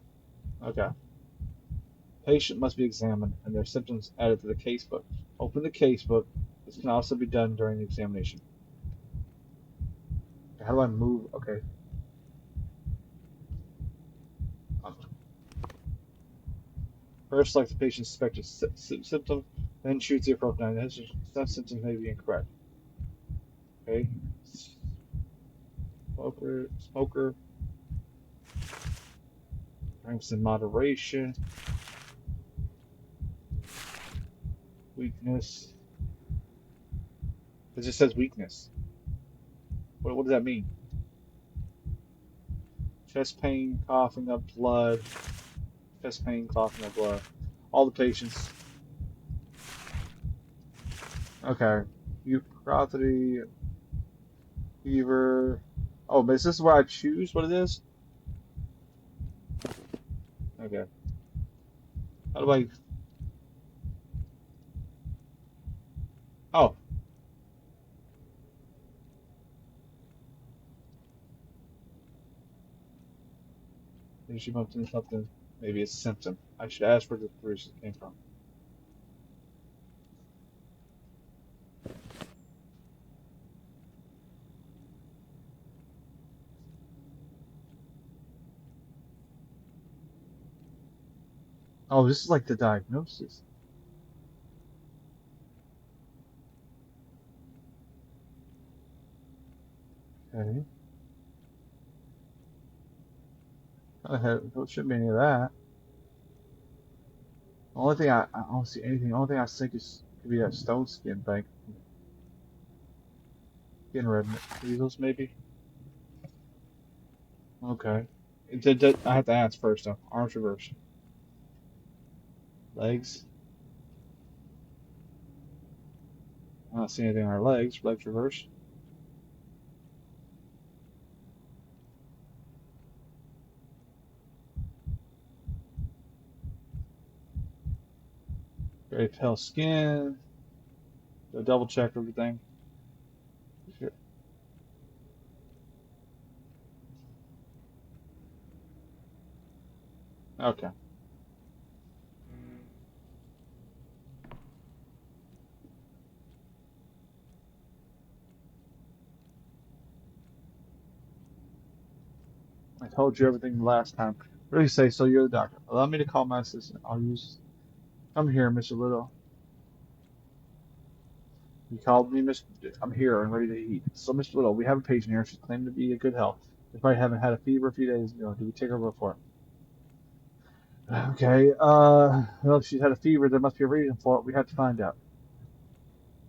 Speaker 1: Okay. Patient must be examined and their symptoms added to the casebook. Open the casebook. This can also be done during the examination. How do I move? Okay. First, select the patient's suspected symptom, then choose the appropriate identification. Some symptoms may be incorrect. Okay. Smoker, drinks in moderation, weakness. It just says weakness. What does that mean? Chest pain, coughing up blood. Chest pain, coughing up blood. All the patients. Okay. Eucrotity, fever. Oh, but is this where I choose what it is? Okay. How do I? Oh, Maybe she bumped into something. Maybe it's a symptom. I should ask where the bruises came from. Oh, this is like the diagnosis. Okay. Don't should be any of that. The only thing I don't see anything. The only thing I think is could be that stone skin thing. Skin redness. Measles, maybe? Okay. I have to ask first, though. Arms reverse. Legs. I don't see anything on her legs. Legs reverse. Very pale skin. So double check everything. Sure. Okay. I told you everything last time. Really say so. You're the doctor. Allow me to call my assistant. I'll use. Come here, Mr. Little. You called me, Mr. I'm here and ready to eat. So, Mr. Little, we have a patient here. She's claimed to be in good health. Despite having had a fever a few days ago. Did we take her before? Okay. Well, if she's had a fever, there must be a reason for it. We have to find out.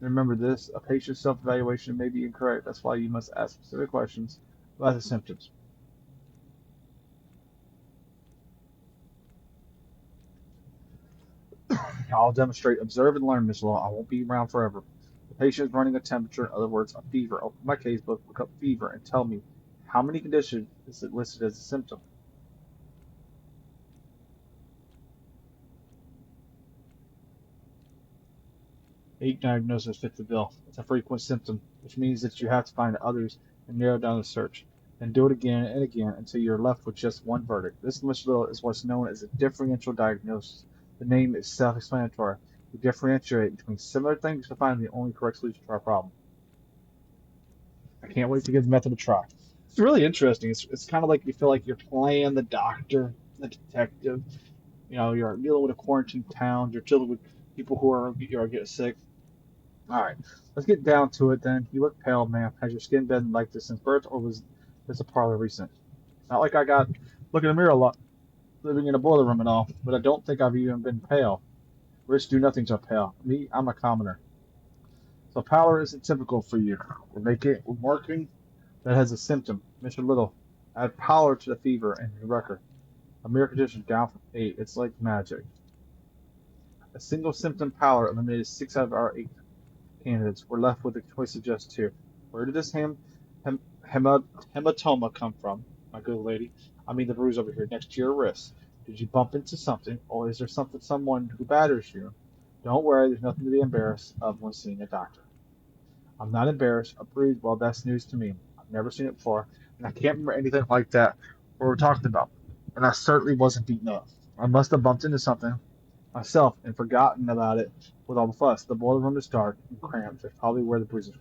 Speaker 1: Remember this: a patient's self-evaluation may be incorrect. That's why you must ask specific questions about the symptoms. I'll demonstrate. Observe and learn, Miss Law. I won't be around forever. The patient is running a temperature, in other words, a fever. Open my casebook, look up fever, and tell me how many conditions is it listed as a symptom. 8 diagnoses fit the bill. It's a frequent symptom, which means that you have to find others and narrow down the search. Then do it again and again until you're left with just one verdict. This bill is what's known as a differential diagnosis. The name is self-explanatory. We differentiate between similar things to find the only correct solution to our problem. I can't wait to give the method a try. It's really interesting. It's kind of like you feel like you're playing the doctor, the detective. You know, you're dealing with a quarantine town. You're dealing with people who are getting sick. All right, let's get down to it then. You look pale, ma'am. Has your skin been like this since birth, or was this a parlor recent? It's not like I got look in the mirror a lot, living in a boiler room and all, but I don't think I've even been pale. Rich do nothing to pale. Me, I'm a commoner. So pallor isn't typical for you. We're marking that has a symptom. Mr. Little, add pallor to the fever and your record. A mere condition down from 8. It's like magic. A single symptom pallor eliminated 6 out of our 8 candidates. We're left with a choice of just 2. Where did this hem, hematoma come from, my good lady? I mean the bruise over here next to your wrist. Did you bump into something, or is there someone who batters you? Don't worry, there's nothing to be embarrassed of when seeing a doctor. I'm not embarrassed. A bruise, well, that's news to me. I've never seen it before, and I can't remember anything like that what we're talking about. And I certainly wasn't beaten up. I must have bumped into something myself and forgotten about it with all the fuss. The boiler room is dark and cramped. That's probably where the bruises.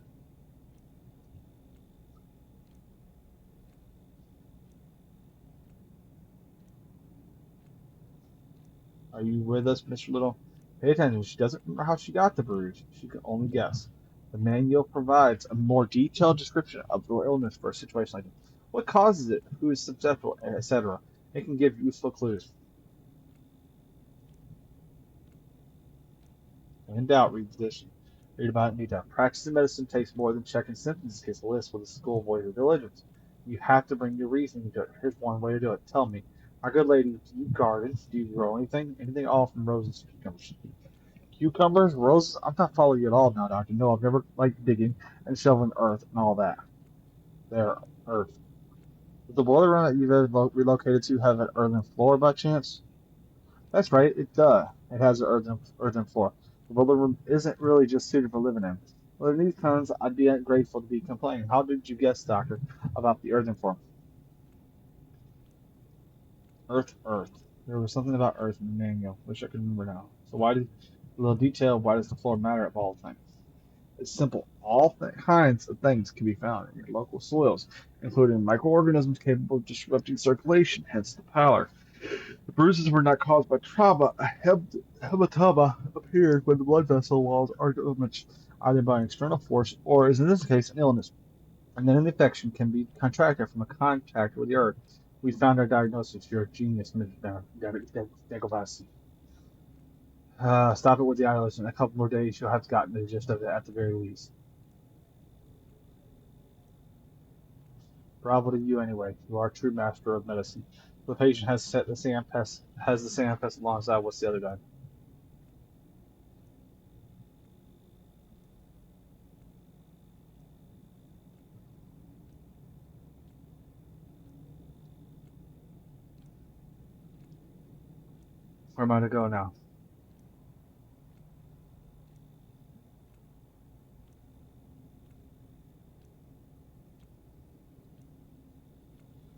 Speaker 1: Are you with us, Mr. Little? Pay attention. She doesn't remember how she got the bruise. She can only guess. The manual provides a more detailed description of your illness for a situation like this. What causes it? Who is susceptible, etc. It can give useful clues. In doubt, read the edition. Read about it in detail. Practicing medicine takes more than checking symptoms. It takes a list with a schoolboy or diligence. You have to bring your reasoning to it. Here's one way to do it. Tell me, my good lady, do you garden? Do you grow anything? Anything at all from roses to cucumbers? Cucumbers, roses? I'm not following you at all now, Doctor. No, I've never liked digging and shoveling earth and all that. There, earth. Does the boiler room that you've relocated to have an earthen floor by chance? That's right, it does. It has an earthen floor. The boiler room isn't really just suited for living in. Well, in these times, I'd be grateful to be complaining. How did you guess, Doctor, about the earthen floor? Earth, Earth. There was something about Earth in the manual. Wish I could remember now. So why did a little detail? Why does the floor matter of all things? It's simple. All kinds of things can be found in your local soils, including microorganisms capable of disrupting circulation, hence the pallor. The bruises were not caused by trauma. A hematoma appeared when the blood vessel walls are damaged, either by an external force or, as in this case, an illness. And then an infection can be contracted from a contact with the earth. We found our diagnosis. You're a genius, Mr. Dagovasi. Stop it with the eyelids. In a couple more days, you'll have gotten the gist of it at the very least. Bravo to you, anyway. You are a true master of medicine. The patient has set the sand pest has the sand pest alongside what's the other guy. Where am I to go now?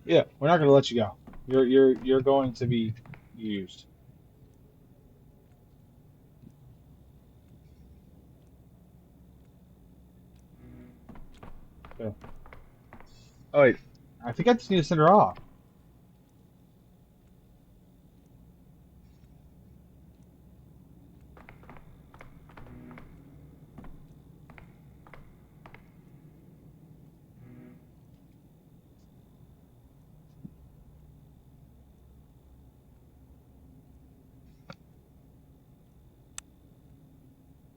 Speaker 1: Yeah, we're not going to let you go. You're going to be used. Okay. Oh wait, I think I just need to send her off.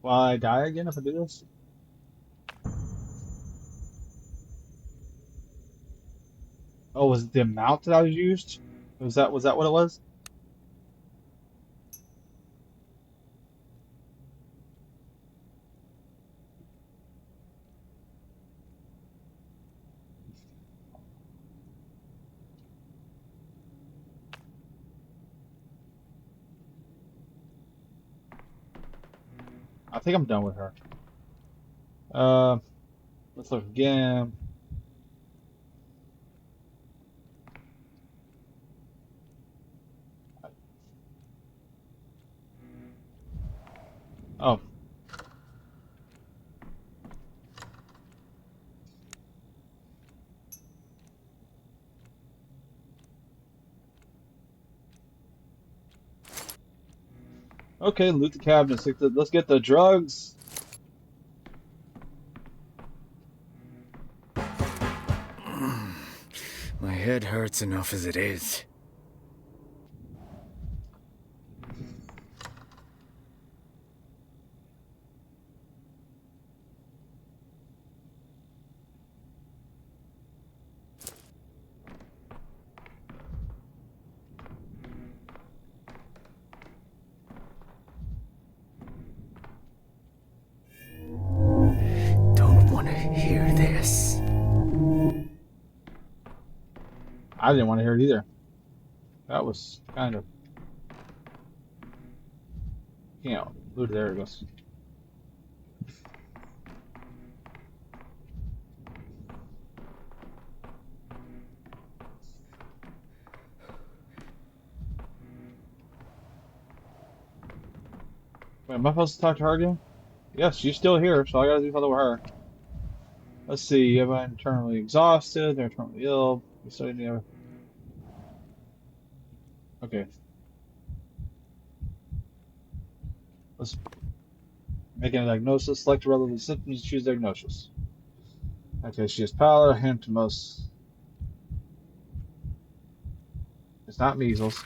Speaker 1: Will I die again if I do this? Oh, was it the amount that I was used? Was that what it was? I think I'm done with her. Uh, let's look again. Oh, okay. Loot the cabinets. Let's get the drugs.
Speaker 5: My head hurts enough as it is. Don't want to hear this.
Speaker 1: I didn't want to hear it either. That was kind of, loot. There it goes. Wait, am I supposed to talk to her again? Yes, she's still here, so I gotta do something with her. Let's see. Am I internally exhausted? They're internally ill. We studied the Okay, let's make a diagnosis. Select a relevant symptoms. Choose diagnosis. Okay, she has pallor, hematomas. It's not measles.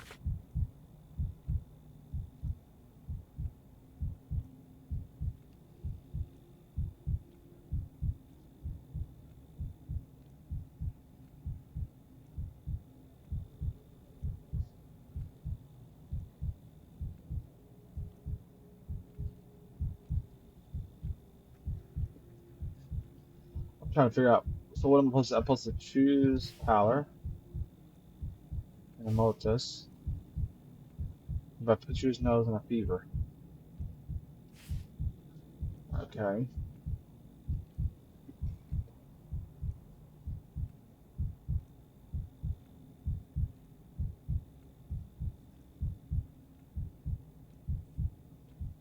Speaker 1: I'm trying to figure out. So what am I supposed to? I'm supposed to choose pallor and emotus. But I choose nose and a fever. Okay.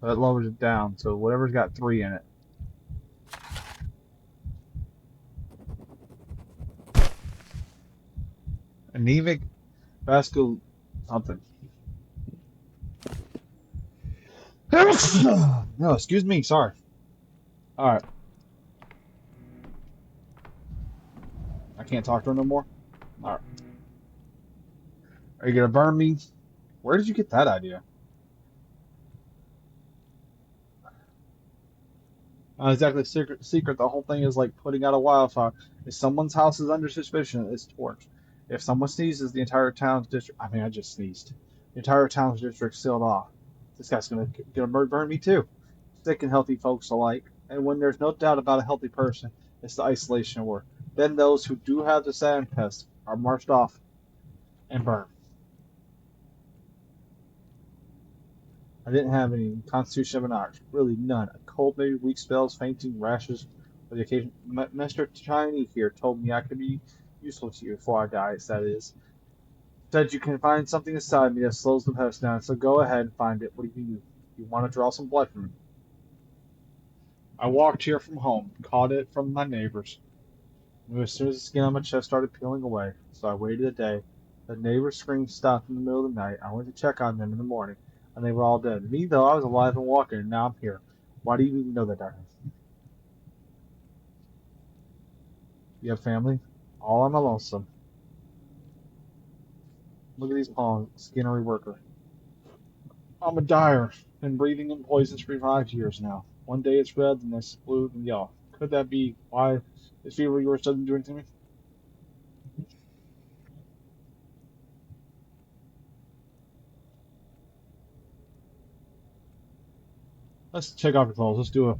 Speaker 1: That lowers it down, so whatever's got 3 in it. Anemic vascular something. No, excuse me, sorry. Alright, I can't talk to her no more. Alright. Are you gonna burn me? Where did you get that idea? Not exactly secret. The whole thing is like putting out a wildfire. If someone's house is under suspicion, it's torched. If someone sneezes, the entire town's district. I mean, I just sneezed. The entire town's district sealed off. This guy's gonna burn me too. Sick and healthy folks alike. And when there's no doubt about a healthy person, it's the isolation work. Then those who do have the sand pest are marched off and burned. I didn't have any constitution of an ox. Really none. A cold, maybe weak spells, fainting, rashes, or the occasion. Mr. Chinese here told me I could be useful to you before I die, that is. Said you can find something inside me that slows the pest down, so go ahead and find it. What do you want to draw some blood from me? I walked here from home, caught it from my neighbors. As soon as the skin on my chest started peeling away, so I waited a day. The neighbors' screams stopped in the middle of the night. I went to check on them in the morning, and they were all dead. Me, though, I was alive and walking, and now I'm here. Why do you even know that, darling? You have family? All on my lonesome. Look at these palms, skinnery worker. I'm a dyer. Been breathing in poisons for 5 years now. One day it's red, the next blue, and yellow. Could that be why this fever yours doesn't do anything to me? Let's check off your clothes. Let's do a.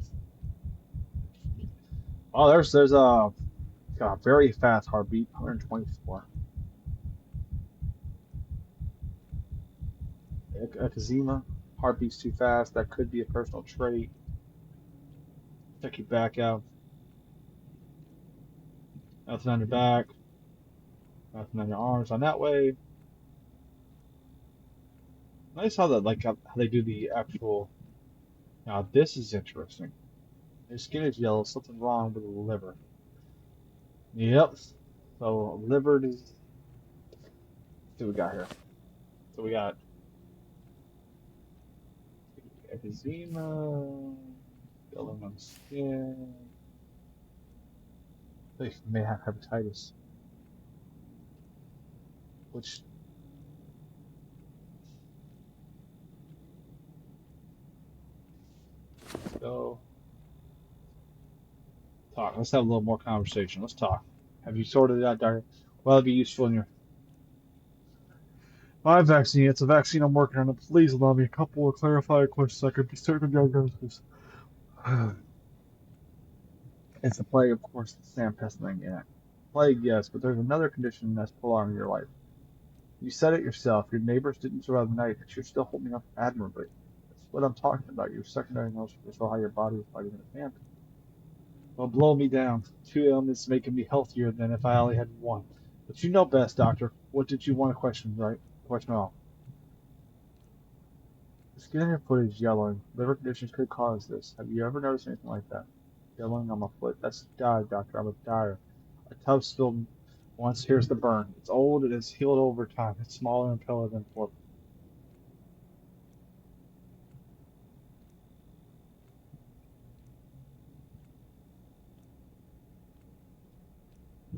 Speaker 1: Oh, there's a got a very fast heartbeat, 124. Eczema, heartbeat's too fast. That could be a personal trait. Check your back out. Nothing on your back. Nothing on your arms. On that way. Nice how that how they do the actual. Now this is interesting. Your skin is yellow. Something wrong with the liver. Yep. So liver is. See what we got here. So we got eczema, yellow on the skin. They may have hepatitis, which go talk. Let's have a little more conversation. Let's talk. Have you sorted it out, Doctor? Well, it'd be useful in your my vaccine. It's a vaccine I'm working on. Please allow me a couple of clarifying questions so I could be certain of diagnosis. It's a plague, of course. The sand pest thing, yeah. Plague, yes, but there's another condition that's prolonging your life. You said it yourself. Your neighbors didn't survive the night, but you're still holding up admirably. That's what I'm talking about. Your secondary notes will show how your body is fighting the phantom. Well, blow me down. 2 ailments making me healthier than if I only had one. But you know best, Doctor. What did you want to question, right? Question all. The skin on your foot is yellowing. Liver conditions could cause this. Have you ever noticed anything like that? Yellowing on my foot. That's dye, Doctor. I'm a dyer. A tub spilled once. Here's the burn. It's old. It has healed over time. It's smaller and paler than before.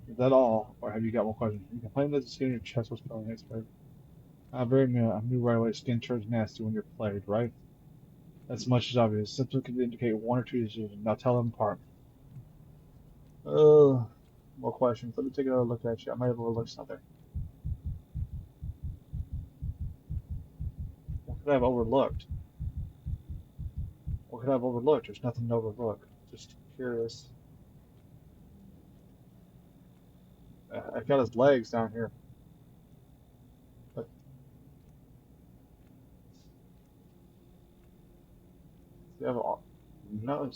Speaker 1: Is that all, or have you got more questions? You complain that the skin on your chest was peeling. It's very. Very new. I knew right away skin turns nasty when you're plagued, right? That's much as obvious. Symptoms can indicate one or two diseases. Now tell them apart. More questions. Let me take another look at you. I might have overlooked something. What could I have overlooked? What could I have overlooked? There's nothing to overlook. Just curious. I got his legs down here. But you have all. No.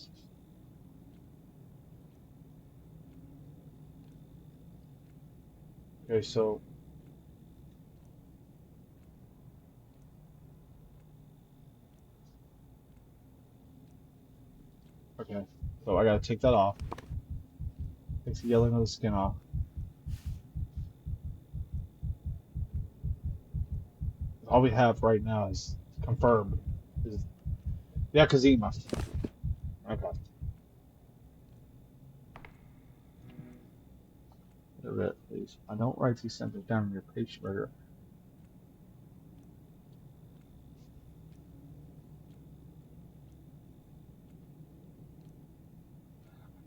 Speaker 1: Okay, so Okay, so I gotta take that off. Takes the yellow of the skin off. All we have right now is confirmed. Is the Akazima. Okay. Get rid of it, please. I don't write these sentences down in your page burger.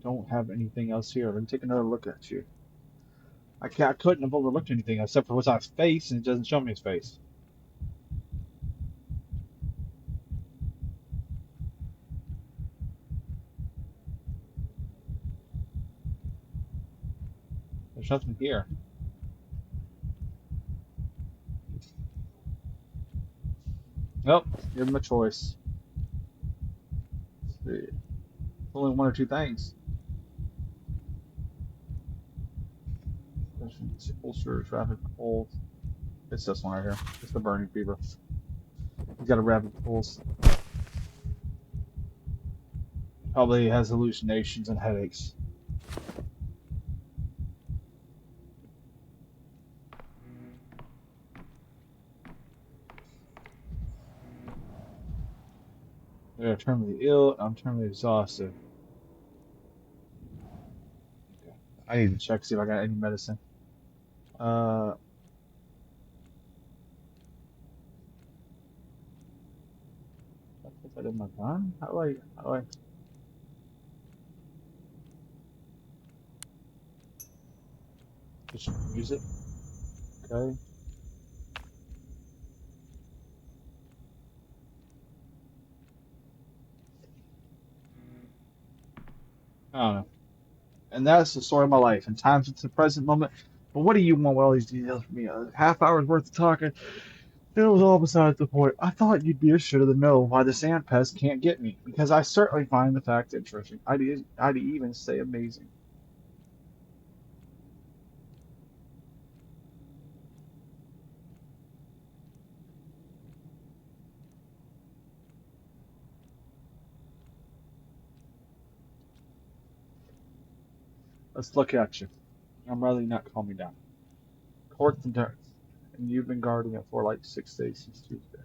Speaker 1: Don't have anything else here. Let me take another look at you. I couldn't have overlooked anything except for what's on his face, and it doesn't show me his face. There's nothing here. Nope. Give him a choice. Let's see. Only one or two things. Ulcer, traffic, cold. It's this one right here. It's the burning fever. He's got a rapid pulse. Probably has hallucinations and headaches. They're terminally ill. I'm terminally exhausted. Okay. I need to check see if I got any medicine. Uh, I put that in my gun. How do I just use it? Okay. I don't know. And that's the story of my life. And times it's the present moment. But what do you want with all these details from me? A half hour's worth of talking. It was all besides the point. I thought you'd be assured of the know why the sand pest can't get me, because I certainly find the fact interesting. I'd even say amazing. Let's look at you. I'm rather not calm me down. Courts and turns. And you've been guarding it for like 6 days since Tuesday.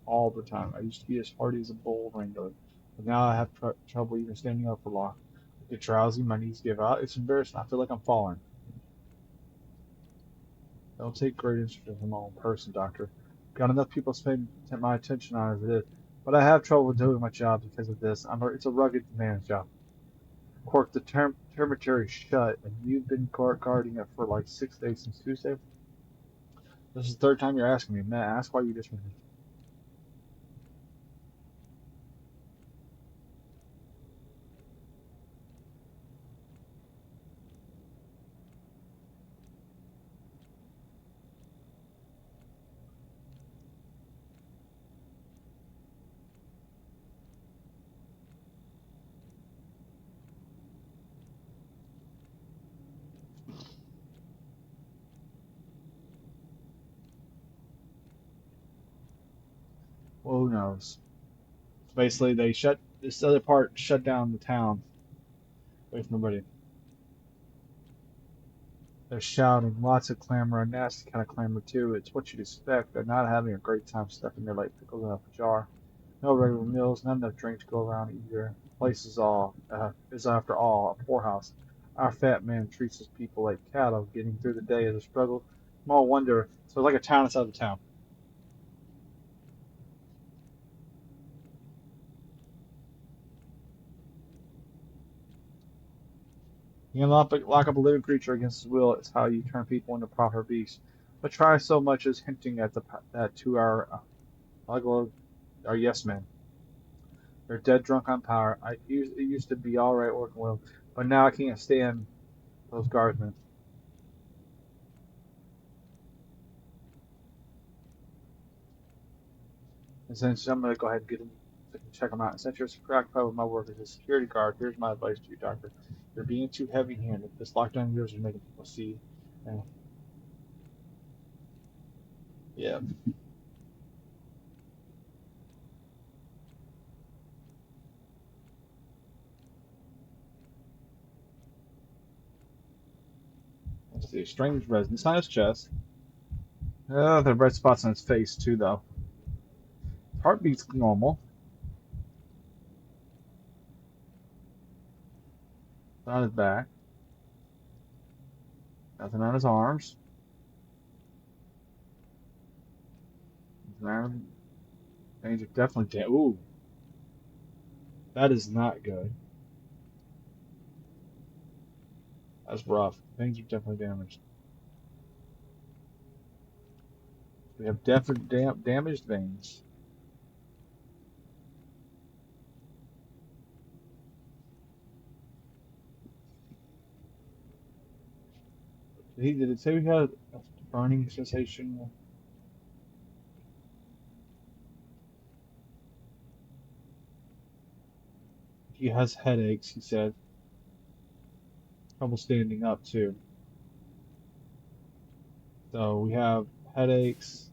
Speaker 1: All the time. I used to be as hardy as a bull wrangler, but now I have trouble even standing up for long. I get drowsy, my knees give out. It's embarrassing. I feel like I'm falling. I don't take great interest in my own person, Doctor. Got enough people paying my attention on as it is, but I have trouble doing my job because of this. It's a rugged man's job. Cork, the termitory shut, and you've been guarding it for like 6 days since Tuesday. This is the third time you're asking me. May I ask why you dismissed me? Well, who knows? Basically, they shut this other part, shut down the town away from nobody. They're shouting, lots of clamor, a nasty kind of clamor too. It's what you'd expect. They're not having a great time stuffing their like pickles in a jar. No regular meals, not enough drink to go around either. The place is after all a poorhouse. Our fat man treats his people like cattle, getting through the day as a struggle. Small wonder. So it's like a town inside of a town. You can lock up a living creature against his will. It's how you turn people into proper beasts. But try so much as hinting at that to our yes men. They're dead drunk on power. It used to be all right working with them, but now I can't stand those guardsmen. And since I'm gonna go ahead and get them, check them out. And since you're preoccupied with my work as a security guard, here's my advice to you, Doctor. You're being too heavy-handed. This lockdown of yours is making people see. And yeah, a strange redness on his chest. The red spots on his face too, though. Heartbeat's normal. On his back. Nothing on his arms. Things are definitely damaged. Ooh, that is not good. That's rough. Things are definitely damaged. We have definitely damaged veins. Did it say we had a burning sensation? He has headaches, he said. Trouble standing up, too. So we have headaches.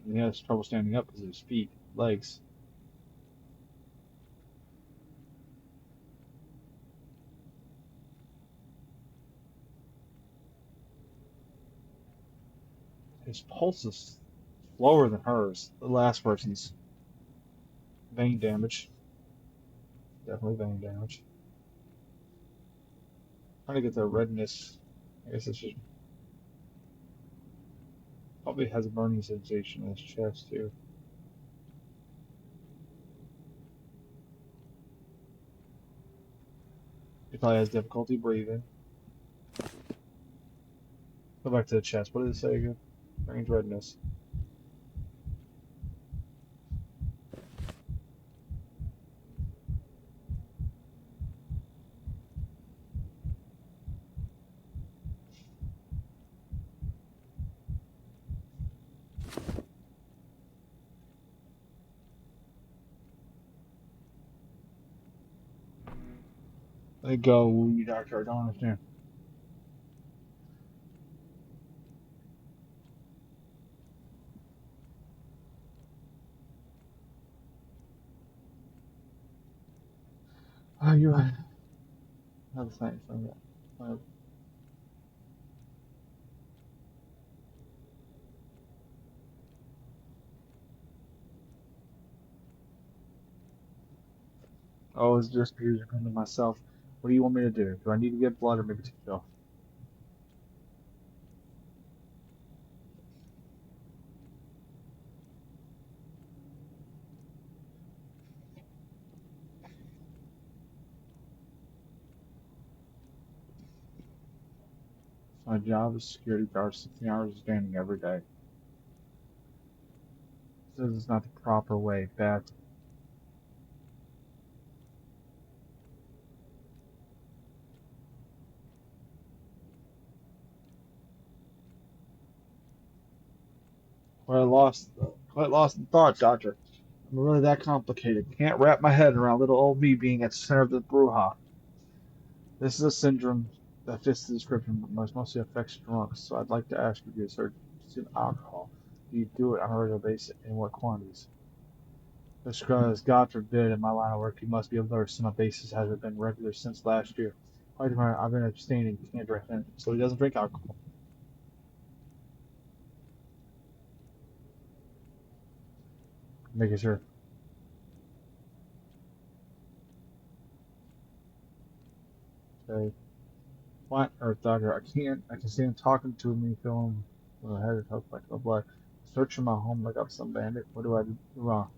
Speaker 1: And he has trouble standing up because of his feet, legs. His pulse is lower than hers, the last person's. Vein damage. Definitely vein damage. Trying to get the redness. I guess it's just probably has a burning sensation in his chest too. He probably has difficulty breathing. Go back to the chest. What did it say again? Range redness. Let it go, you doctor. I don't understand. Oh, you have a science on that. Oh, it's just because you're coming to myself. What do you want me to do? Do I need to get blood or maybe take it off? My job is security guard, 16 hours standing every day. This is not the proper way. Bad. Quite lost in thought, doctor. I'm really that complicated. Can't wrap my head around little old me being at the center of the brouhaha. This is a syndrome that fits the description, but mostly affects drunks. So I'd like to ask you to research alcohol. Do you do it on a regular basis, and what quantities? Because God forbid, in my line of work, you must be alert. So my basis hasn't been regular since last year. I've been abstaining. Can't drink anything. So he doesn't drink alcohol. Making sure. Okay. What? Earth Doctor, I can't. I can see him talking to me, feeling well, I had to talk like a black. Searching my home like I'm some bandit. What do I do wrong?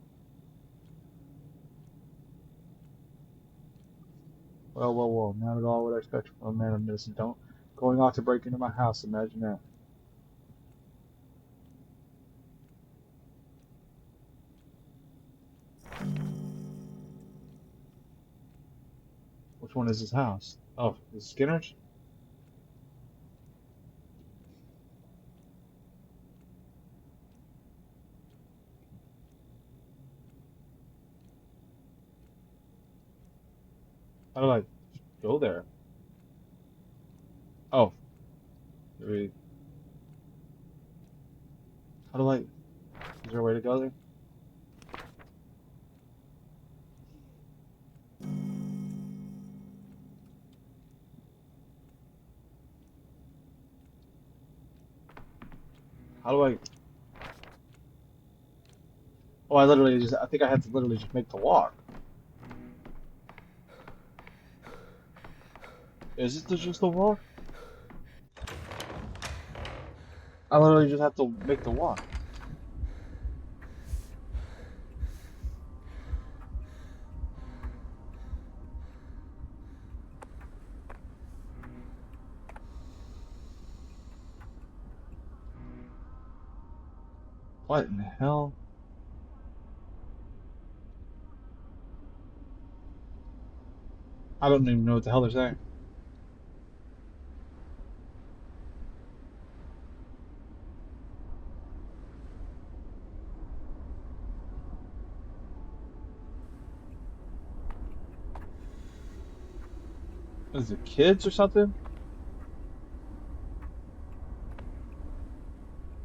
Speaker 1: Well. Not at all what I expect from a man of medicine. Don't going off to break into my house. Imagine that. Which one is his house? Oh, is Skinner's? How do I go there? Oh, maybe- how do I? Is there a way to go there? How do I? Oh, I literally just. I think I have to literally just make the walk. Is it just the walk? I literally just have to make the walk. What in the hell? I don't even know what the hell they're saying. Is it kids or something?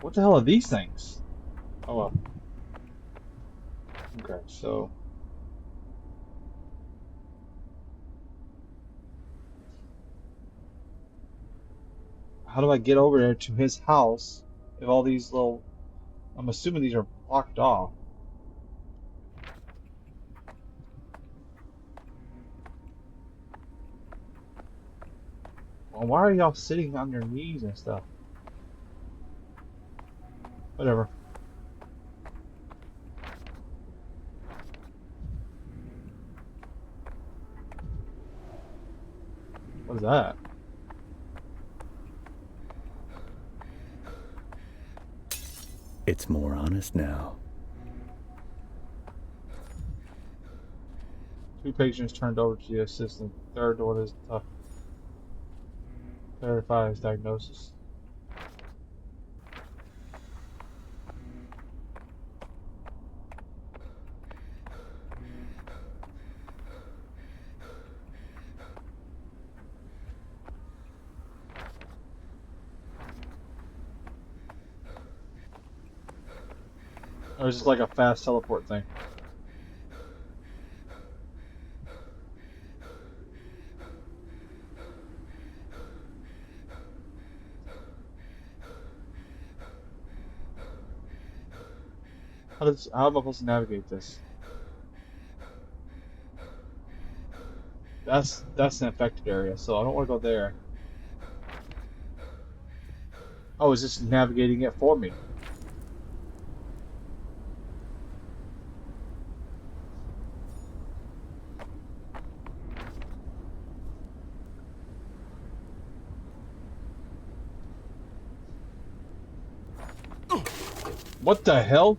Speaker 1: What the hell are these things? Oh well. Okay, so how do I get over there to his house if all these little? I'm assuming these are blocked off. Well, why are y'all sitting on your knees and stuff? Whatever. What is that?
Speaker 5: It's more honest now.
Speaker 1: 2 patients turned over to the assistant. Third one is tough. Verify his diagnosis. Or is this like a fast teleport thing? How am I supposed to navigate this? That's an infected area, so I don't want to go there. Oh, is this navigating it for me? What the hell?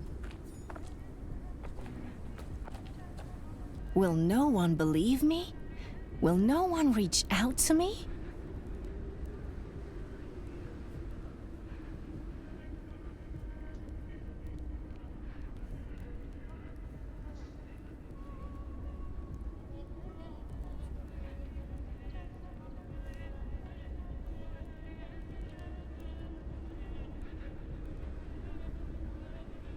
Speaker 7: Will no one believe me? Will no one reach out to me?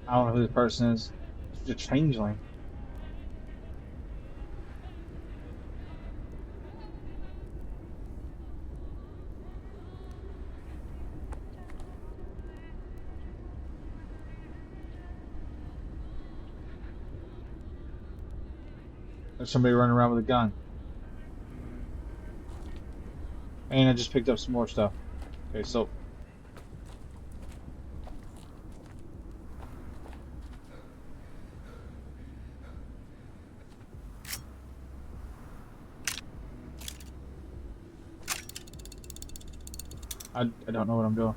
Speaker 1: I don't know who the person is. It's just a changeling. There's somebody running around with a gun. And I just picked up some more stuff. Okay, so I don't know what I'm doing.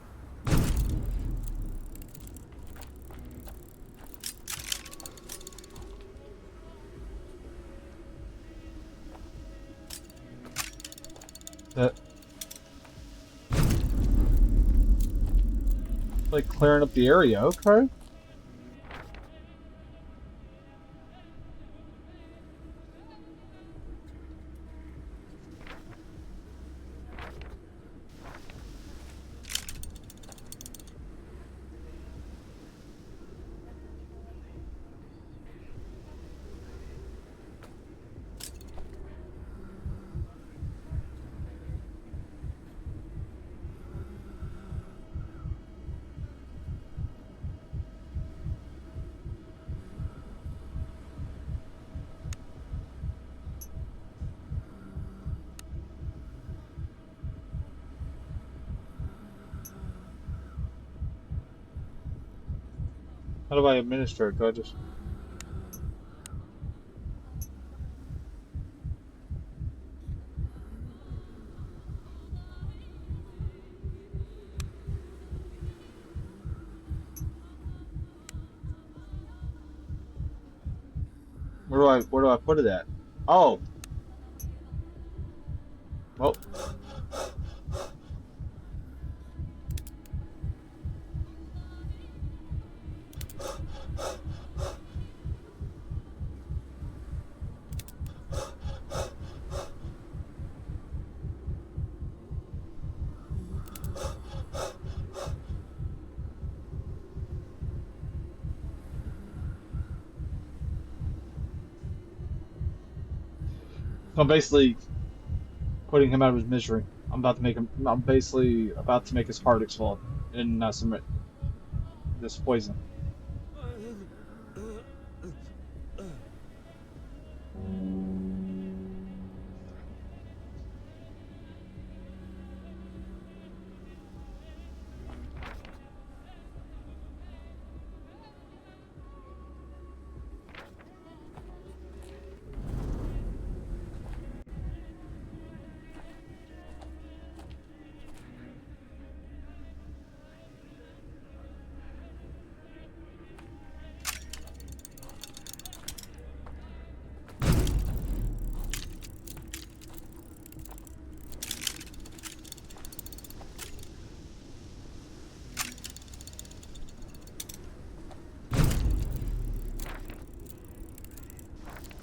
Speaker 1: That like clearing up the area, okay. How do I administer it? Do I just... where do I put it at? Oh, well, I'm basically putting him out of his misery. I'm basically about to make his heart explode and submit this poison.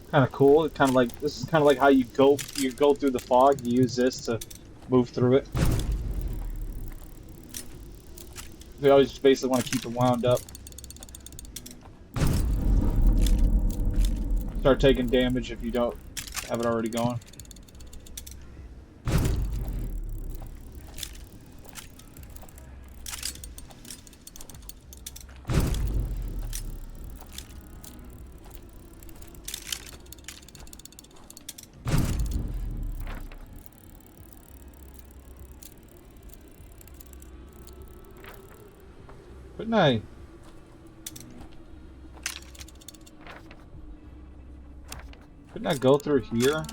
Speaker 1: Kind of cool. It kind of like this is kind of like how you go through the fog. You use this to move through it. They always just basically want to keep it wound up. Start taking damage if you don't have it already going. Couldn't I go through here?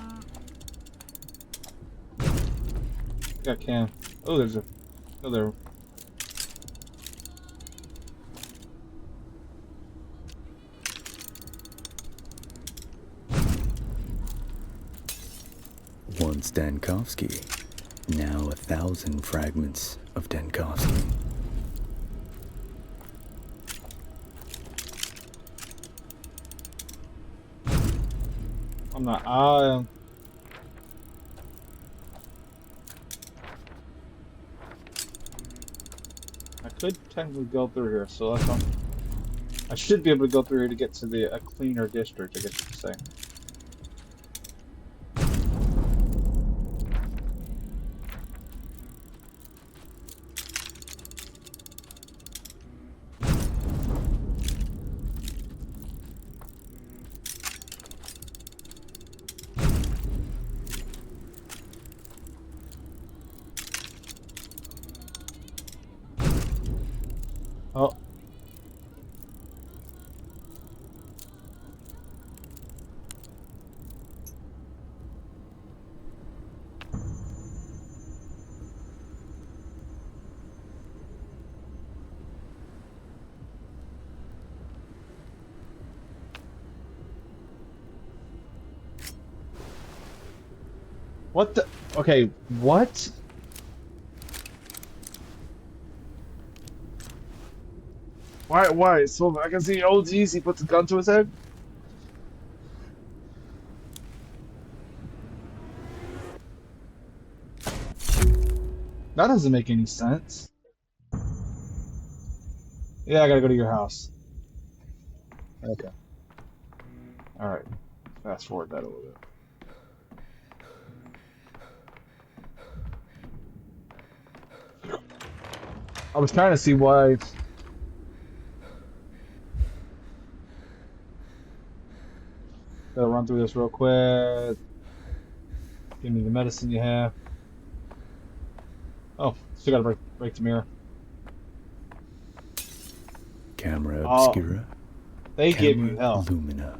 Speaker 1: I think I can. Oh, there's a... Oh, there.
Speaker 5: Once Dankovsky, now 1,000 fragments of Dankovsky.
Speaker 1: I'm not... I could technically go through here, so that's... I should be able to go through here to get to a cleaner district, I guess you could say. Oh. What the? Okay, what? Why? So I can see OGs, he puts a gun to his head? That doesn't make any sense. Yeah, I gotta go to your house. Okay. Alright. Fast forward that a little bit. I was trying to see why. Gotta run through this real quick. Give me the medicine you have. Oh, still gotta break the mirror.
Speaker 6: Camera
Speaker 1: Oh,
Speaker 6: obscura.
Speaker 1: they give you
Speaker 6: Camera
Speaker 1: health.
Speaker 6: lumina.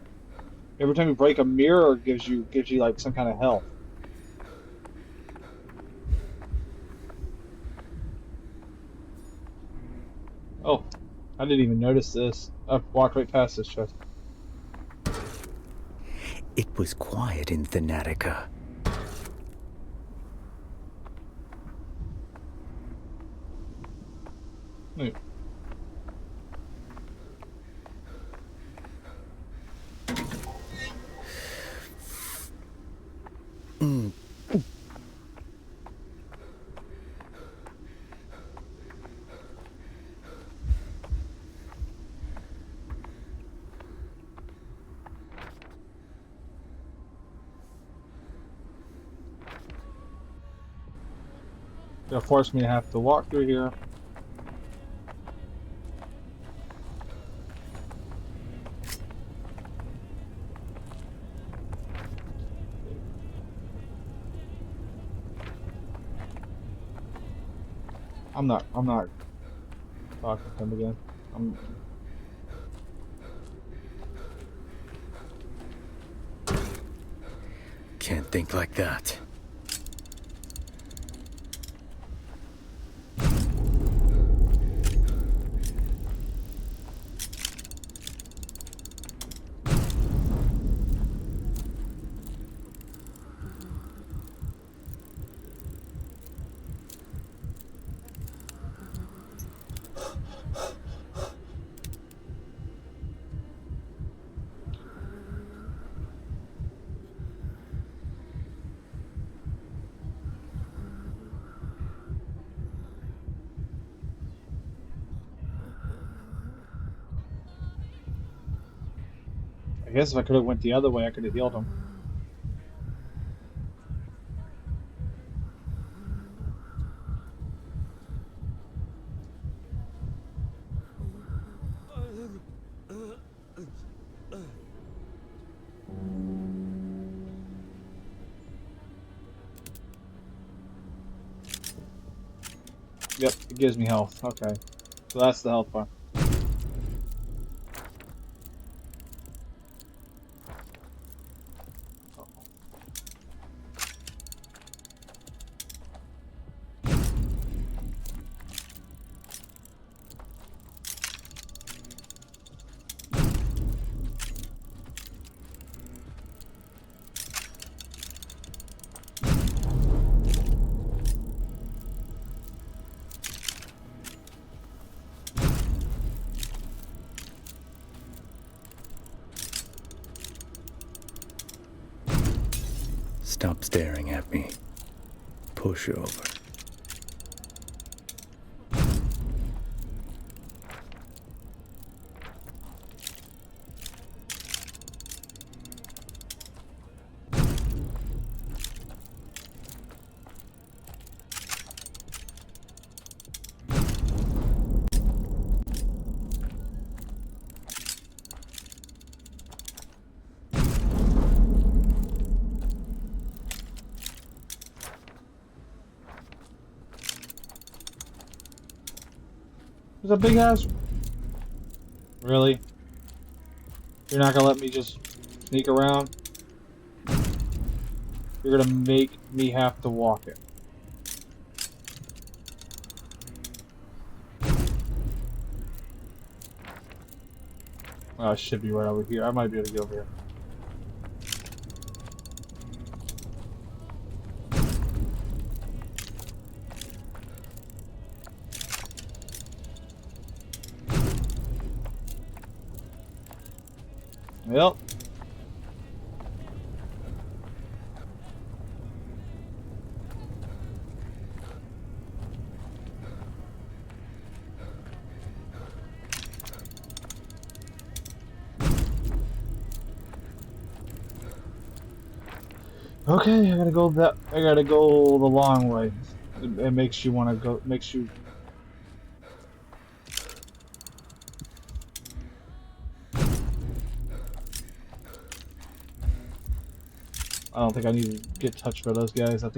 Speaker 1: Every time you break a mirror, it gives you like some kind of health. Oh, I didn't even notice this. I've walked right past this chest.
Speaker 3: It was quiet in Thanatica.
Speaker 1: Wait. It'll force me to have to walk through here. I'm not talking to him again.
Speaker 5: Can't think like that.
Speaker 1: I guess if I could have went the other way, I could have healed him. Yep, it gives me health. Okay, so that's the health bar.
Speaker 5: Stop staring at me. Push over.
Speaker 1: There's a big ass. Really? You're not gonna let me just sneak around? You're gonna make me have to walk it. Oh, I should be right over here. I might be able to get over here. Yep. Okay, I gotta go the long way. It makes you wanna go, makes you... I don't think I need to get touched by those guys. I don't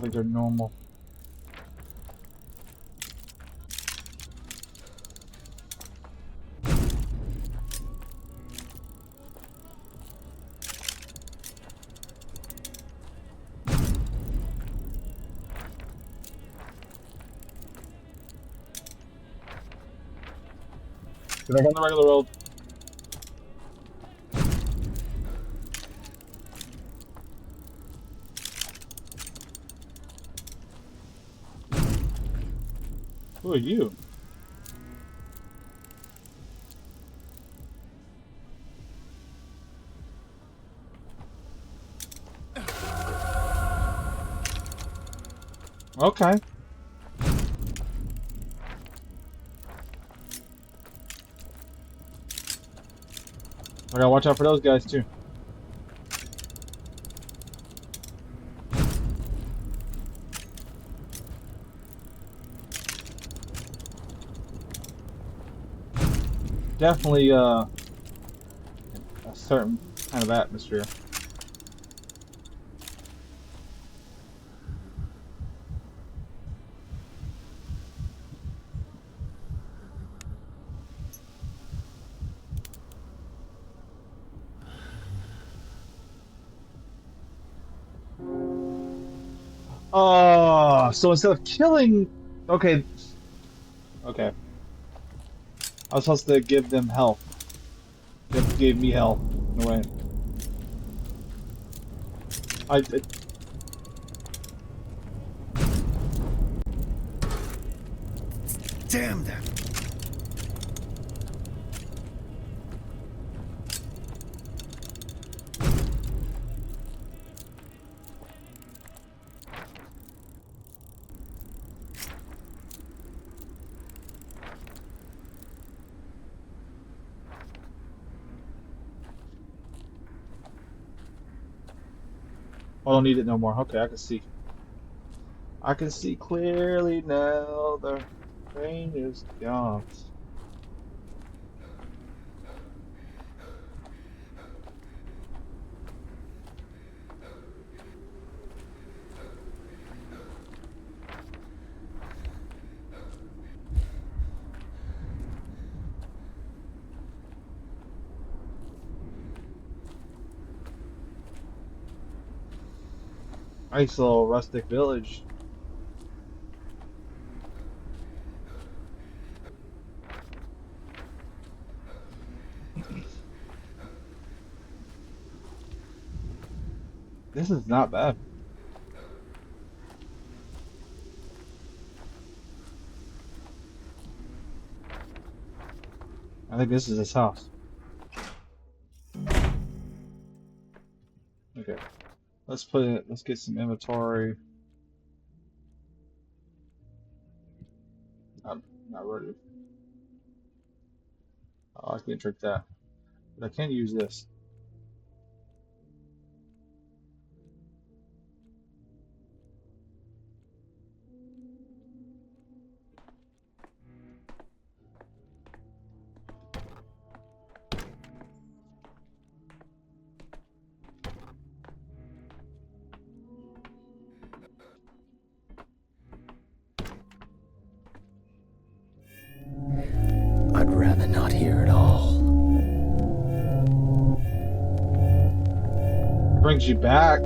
Speaker 1: think they're normal. Get back on the regular road. Who are you? Okay. I gotta watch out for those guys too. Definitely a certain kind of atmosphere. Oh, so instead of killing, okay, okay, I was supposed to give them health. They gave me health in a way. I
Speaker 6: Damn them!
Speaker 1: don't need it no more. Okay, I can see. I can see clearly now. The rain is gone. Nice little rustic village. This is not bad. I think this is his house. Okay, let's put it. Let's get some inventory. I'm not ready. Oh, I can't drink that, but I can use this.
Speaker 5: I'd rather not hear it all.
Speaker 1: Brings you back.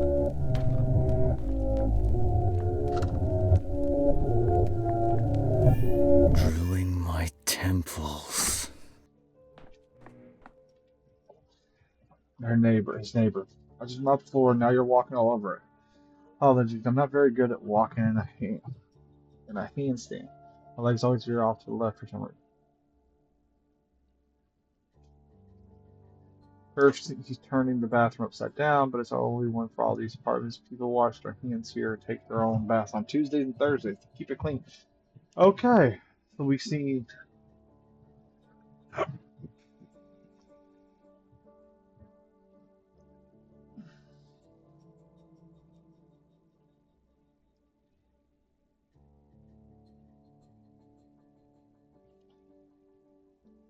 Speaker 5: Drilling my temples.
Speaker 1: Her neighbor, his neighbor. I just mopped the floor, and now you're walking all over it. Apologies, I'm not very good at walking in a handstand. My legs always veer off to the left for some reason. First, he's turning the bathroom upside down, but it's only one for all these apartments. People wash their hands here and take their own baths on Tuesdays and Thursdays to keep it clean. Okay, so we see.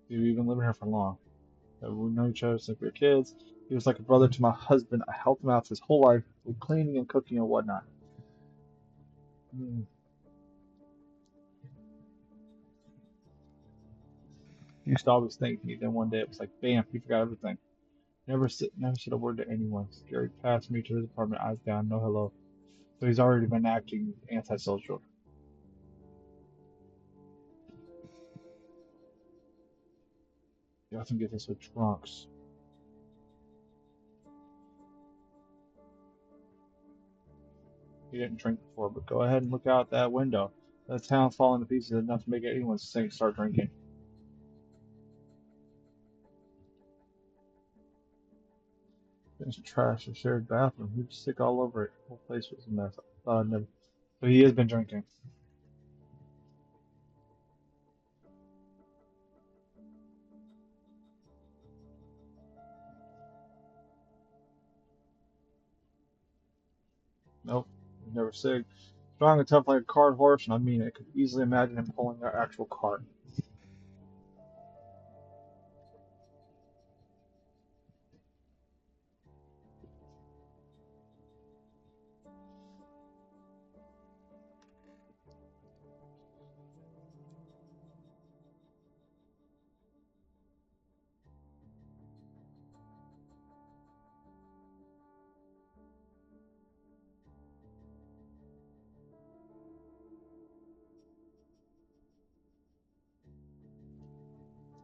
Speaker 1: We've been living here for long. We know each other since we were kids. He was like a brother to my husband. I helped him out his whole life with cleaning and cooking and whatnot. Mm. He used to always thank me. Then one day it was like, bam, he forgot everything. Never said a word to anyone. Gary passed me to his apartment, eyes down, no hello. So he's already been acting antisocial. You often get this with drunks. You didn't drink before, but go ahead and look out that window. The town's falling to pieces enough to make anyone start drinking. There's trash, a shared bathroom. He'd sick all over it. The whole place was a mess. Never. So he has been drinking. Nope, he's never sick. Strong and tough like a cart horse, and I mean it. Could easily imagine him pulling an actual cart.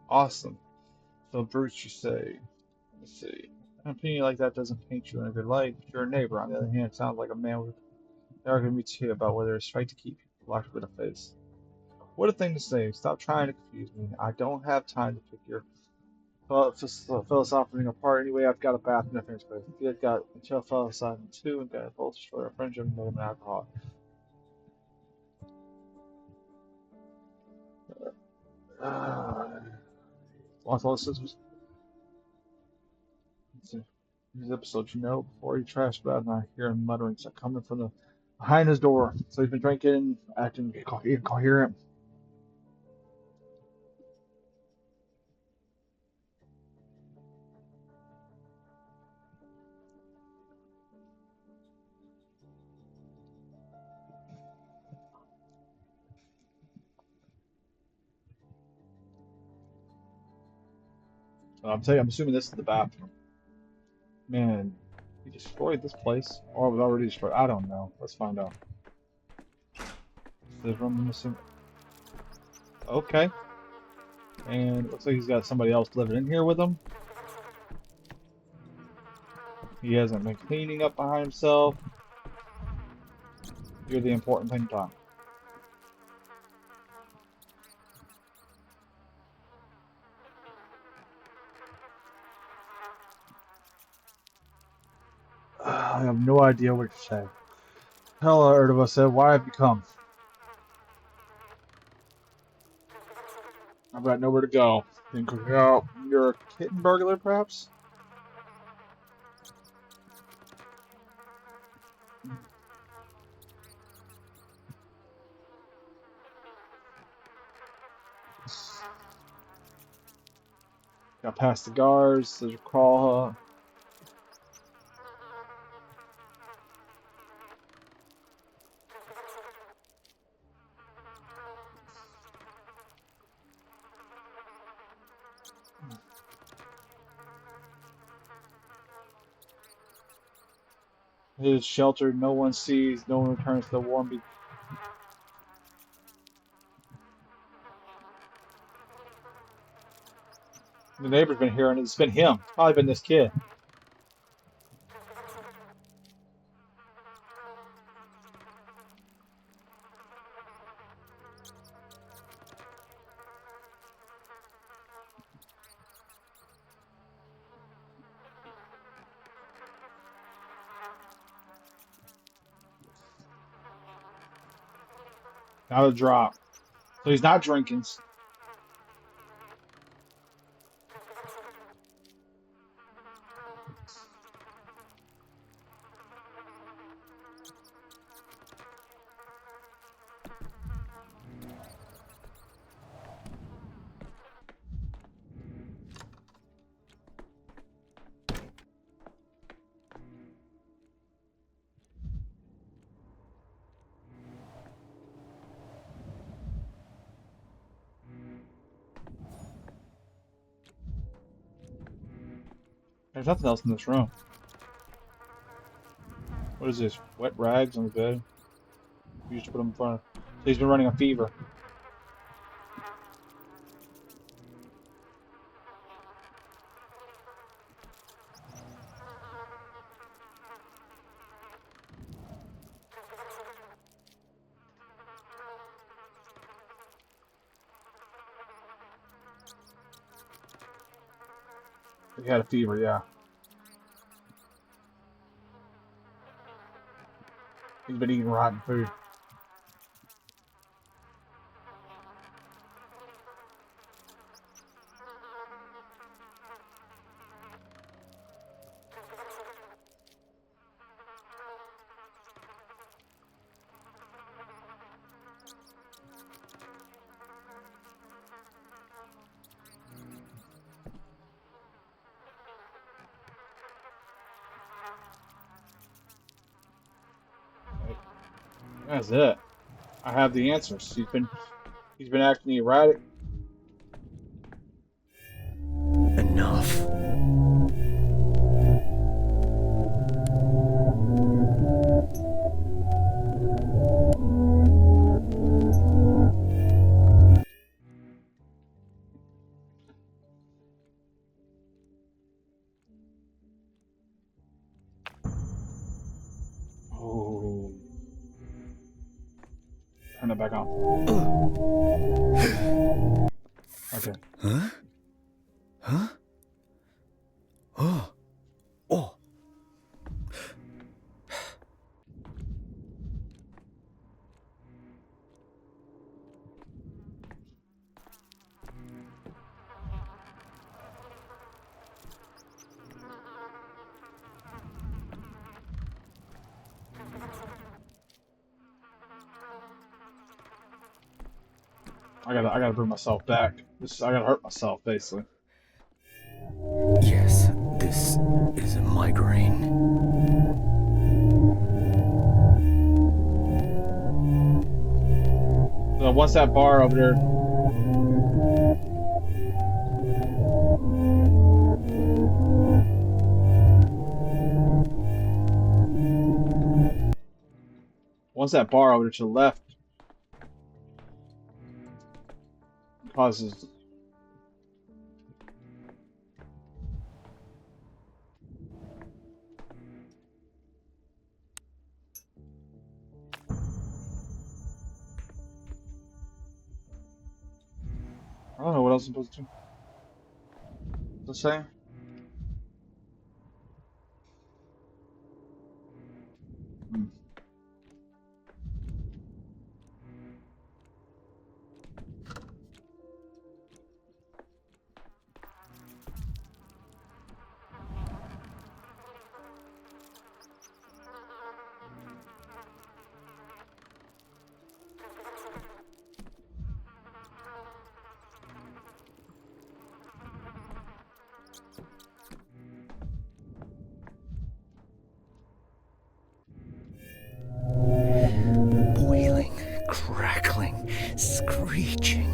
Speaker 1: Awesome. So Bruce, you say, let's see. An opinion like that doesn't paint you in a good light. You're a neighbor. On the other hand, it sounds like a man with arguing me too about whether it's right to keep people locked with a face. What a thing to say. Stop trying to confuse me. I don't have time to pick your philosophy apart. Anyway, I've got a bath in the first place. I've got a chill philosophy too, and got both destroy our friendship more than alcohol. Lost all the systems. These episodes, before he trashed about, and I hear him muttering something coming from the behind his door. So he's been drinking, acting incoherent. I'm assuming this is the bathroom. Man, he destroyed this place, or it was already destroyed. I don't know. Let's find out. This room missing. Okay. And it looks like he's got somebody else living in here with him. He hasn't been cleaning up behind himself. You're the important thing, Tom. I have no idea what to say. Hell, Erdoba said, why have you come? I've got nowhere to go. Think you're a kitten burglar, perhaps? Got past the guards. There's a crawl. It is sheltered. No one sees. No one returns to the warm. The neighbor's been here, and it's been him. It's probably been this kid. Not a drop. So he's not drinking. There's nothing else in this room. What is this? Wet rags on the bed? You just put them in front of. So he's been running a fever. He had a fever, yeah. He's been eating rotten food. That's it. I have the answers. He's been acting erratic.
Speaker 5: Enough.
Speaker 1: Oh, turn it back on. Okay.
Speaker 5: Huh? Huh? Oh. Oh.
Speaker 1: I gotta bring myself back. I gotta hurt myself, basically.
Speaker 5: Yes, this is a migraine.
Speaker 1: So once that bar over there, once that bar over to the left causes. I don't know what else I'm supposed to do. What's it say? Hmm.
Speaker 5: Boiling, crackling, screeching.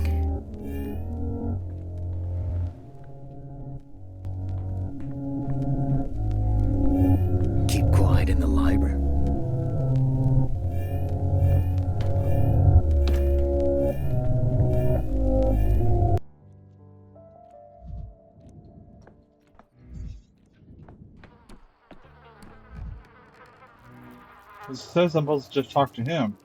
Speaker 5: Keep quiet in the library.
Speaker 1: It says I'm supposed to just talk to him.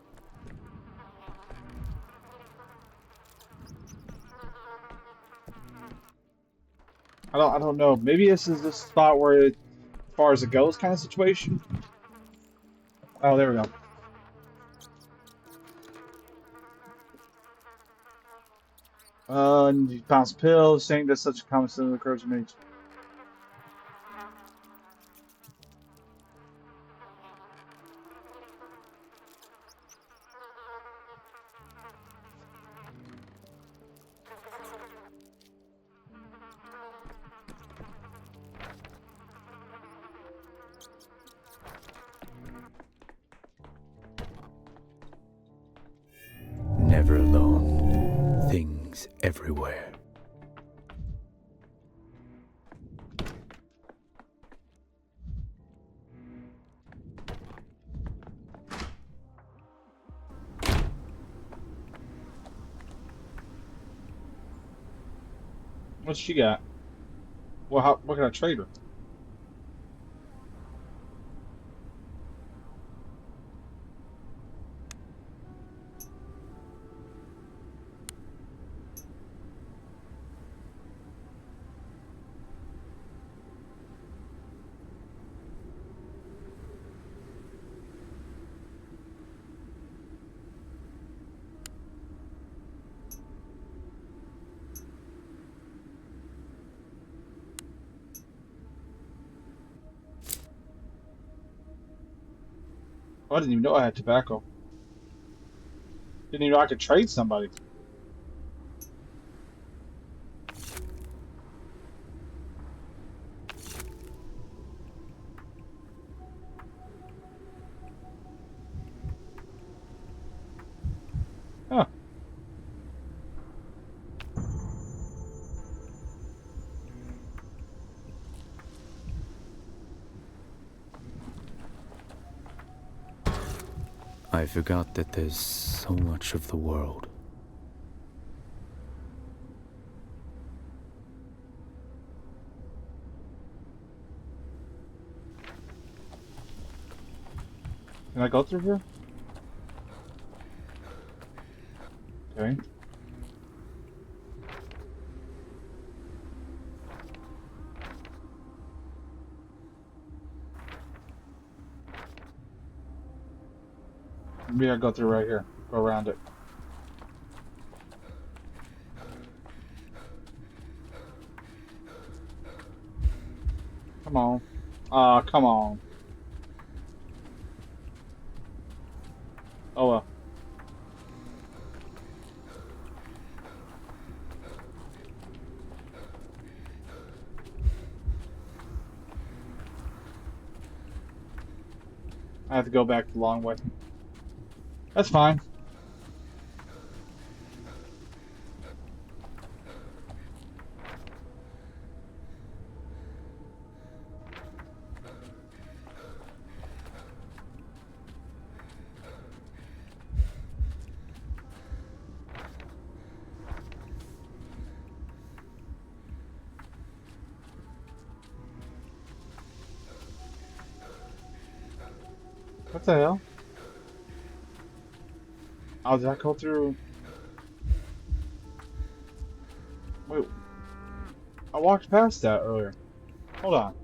Speaker 1: I don't know. Maybe this is the spot where, as far as it goes, kind of situation. Oh, there we go. And you bounce pills, saying that such a common symptom occurs in many.
Speaker 5: Never alone. Things everywhere.
Speaker 1: What's she got? Well, what can I trade her? Oh, I didn't even know I had tobacco. Didn't even know I could trade somebody. Huh.
Speaker 5: I forgot that there's so much of the world.
Speaker 1: Can I go through here? Okay. Maybe I go through right here. Go around it. Come on. Come on. Oh well. I have to go back the long way. That's fine. What the hell? Oh, did I go through? Wait, I walked past that earlier. Hold on.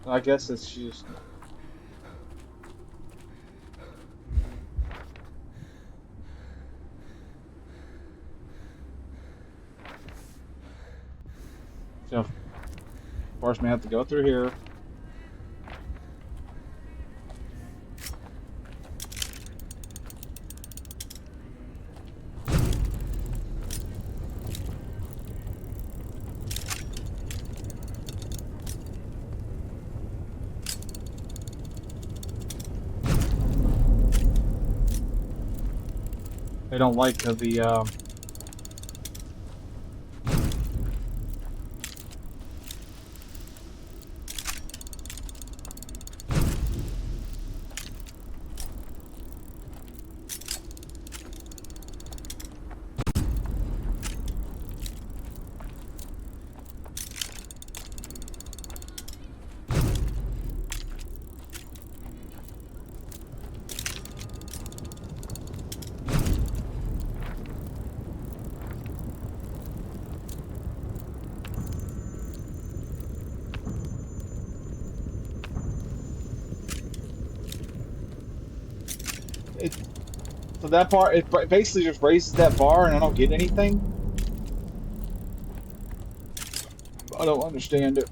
Speaker 1: I guess it's just. So, of course, we have to go through here. They don't like the. It, so that bar, it basically just raises that bar, and I don't get anything. I don't understand it.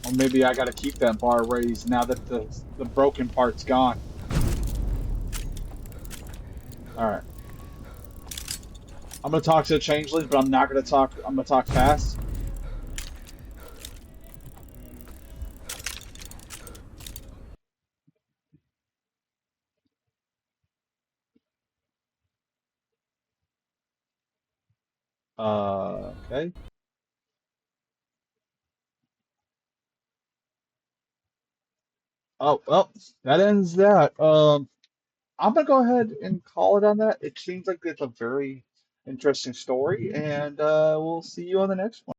Speaker 1: Or maybe I got to keep that bar raised now that the broken part's gone. All right. I'm gonna talk to the changelings, but I'm not gonna talk. I'm gonna talk fast. Okay. Oh, well, that ends that. I'm gonna go ahead and call it on that. It seems like it's a very interesting story, and we'll see you on the next one.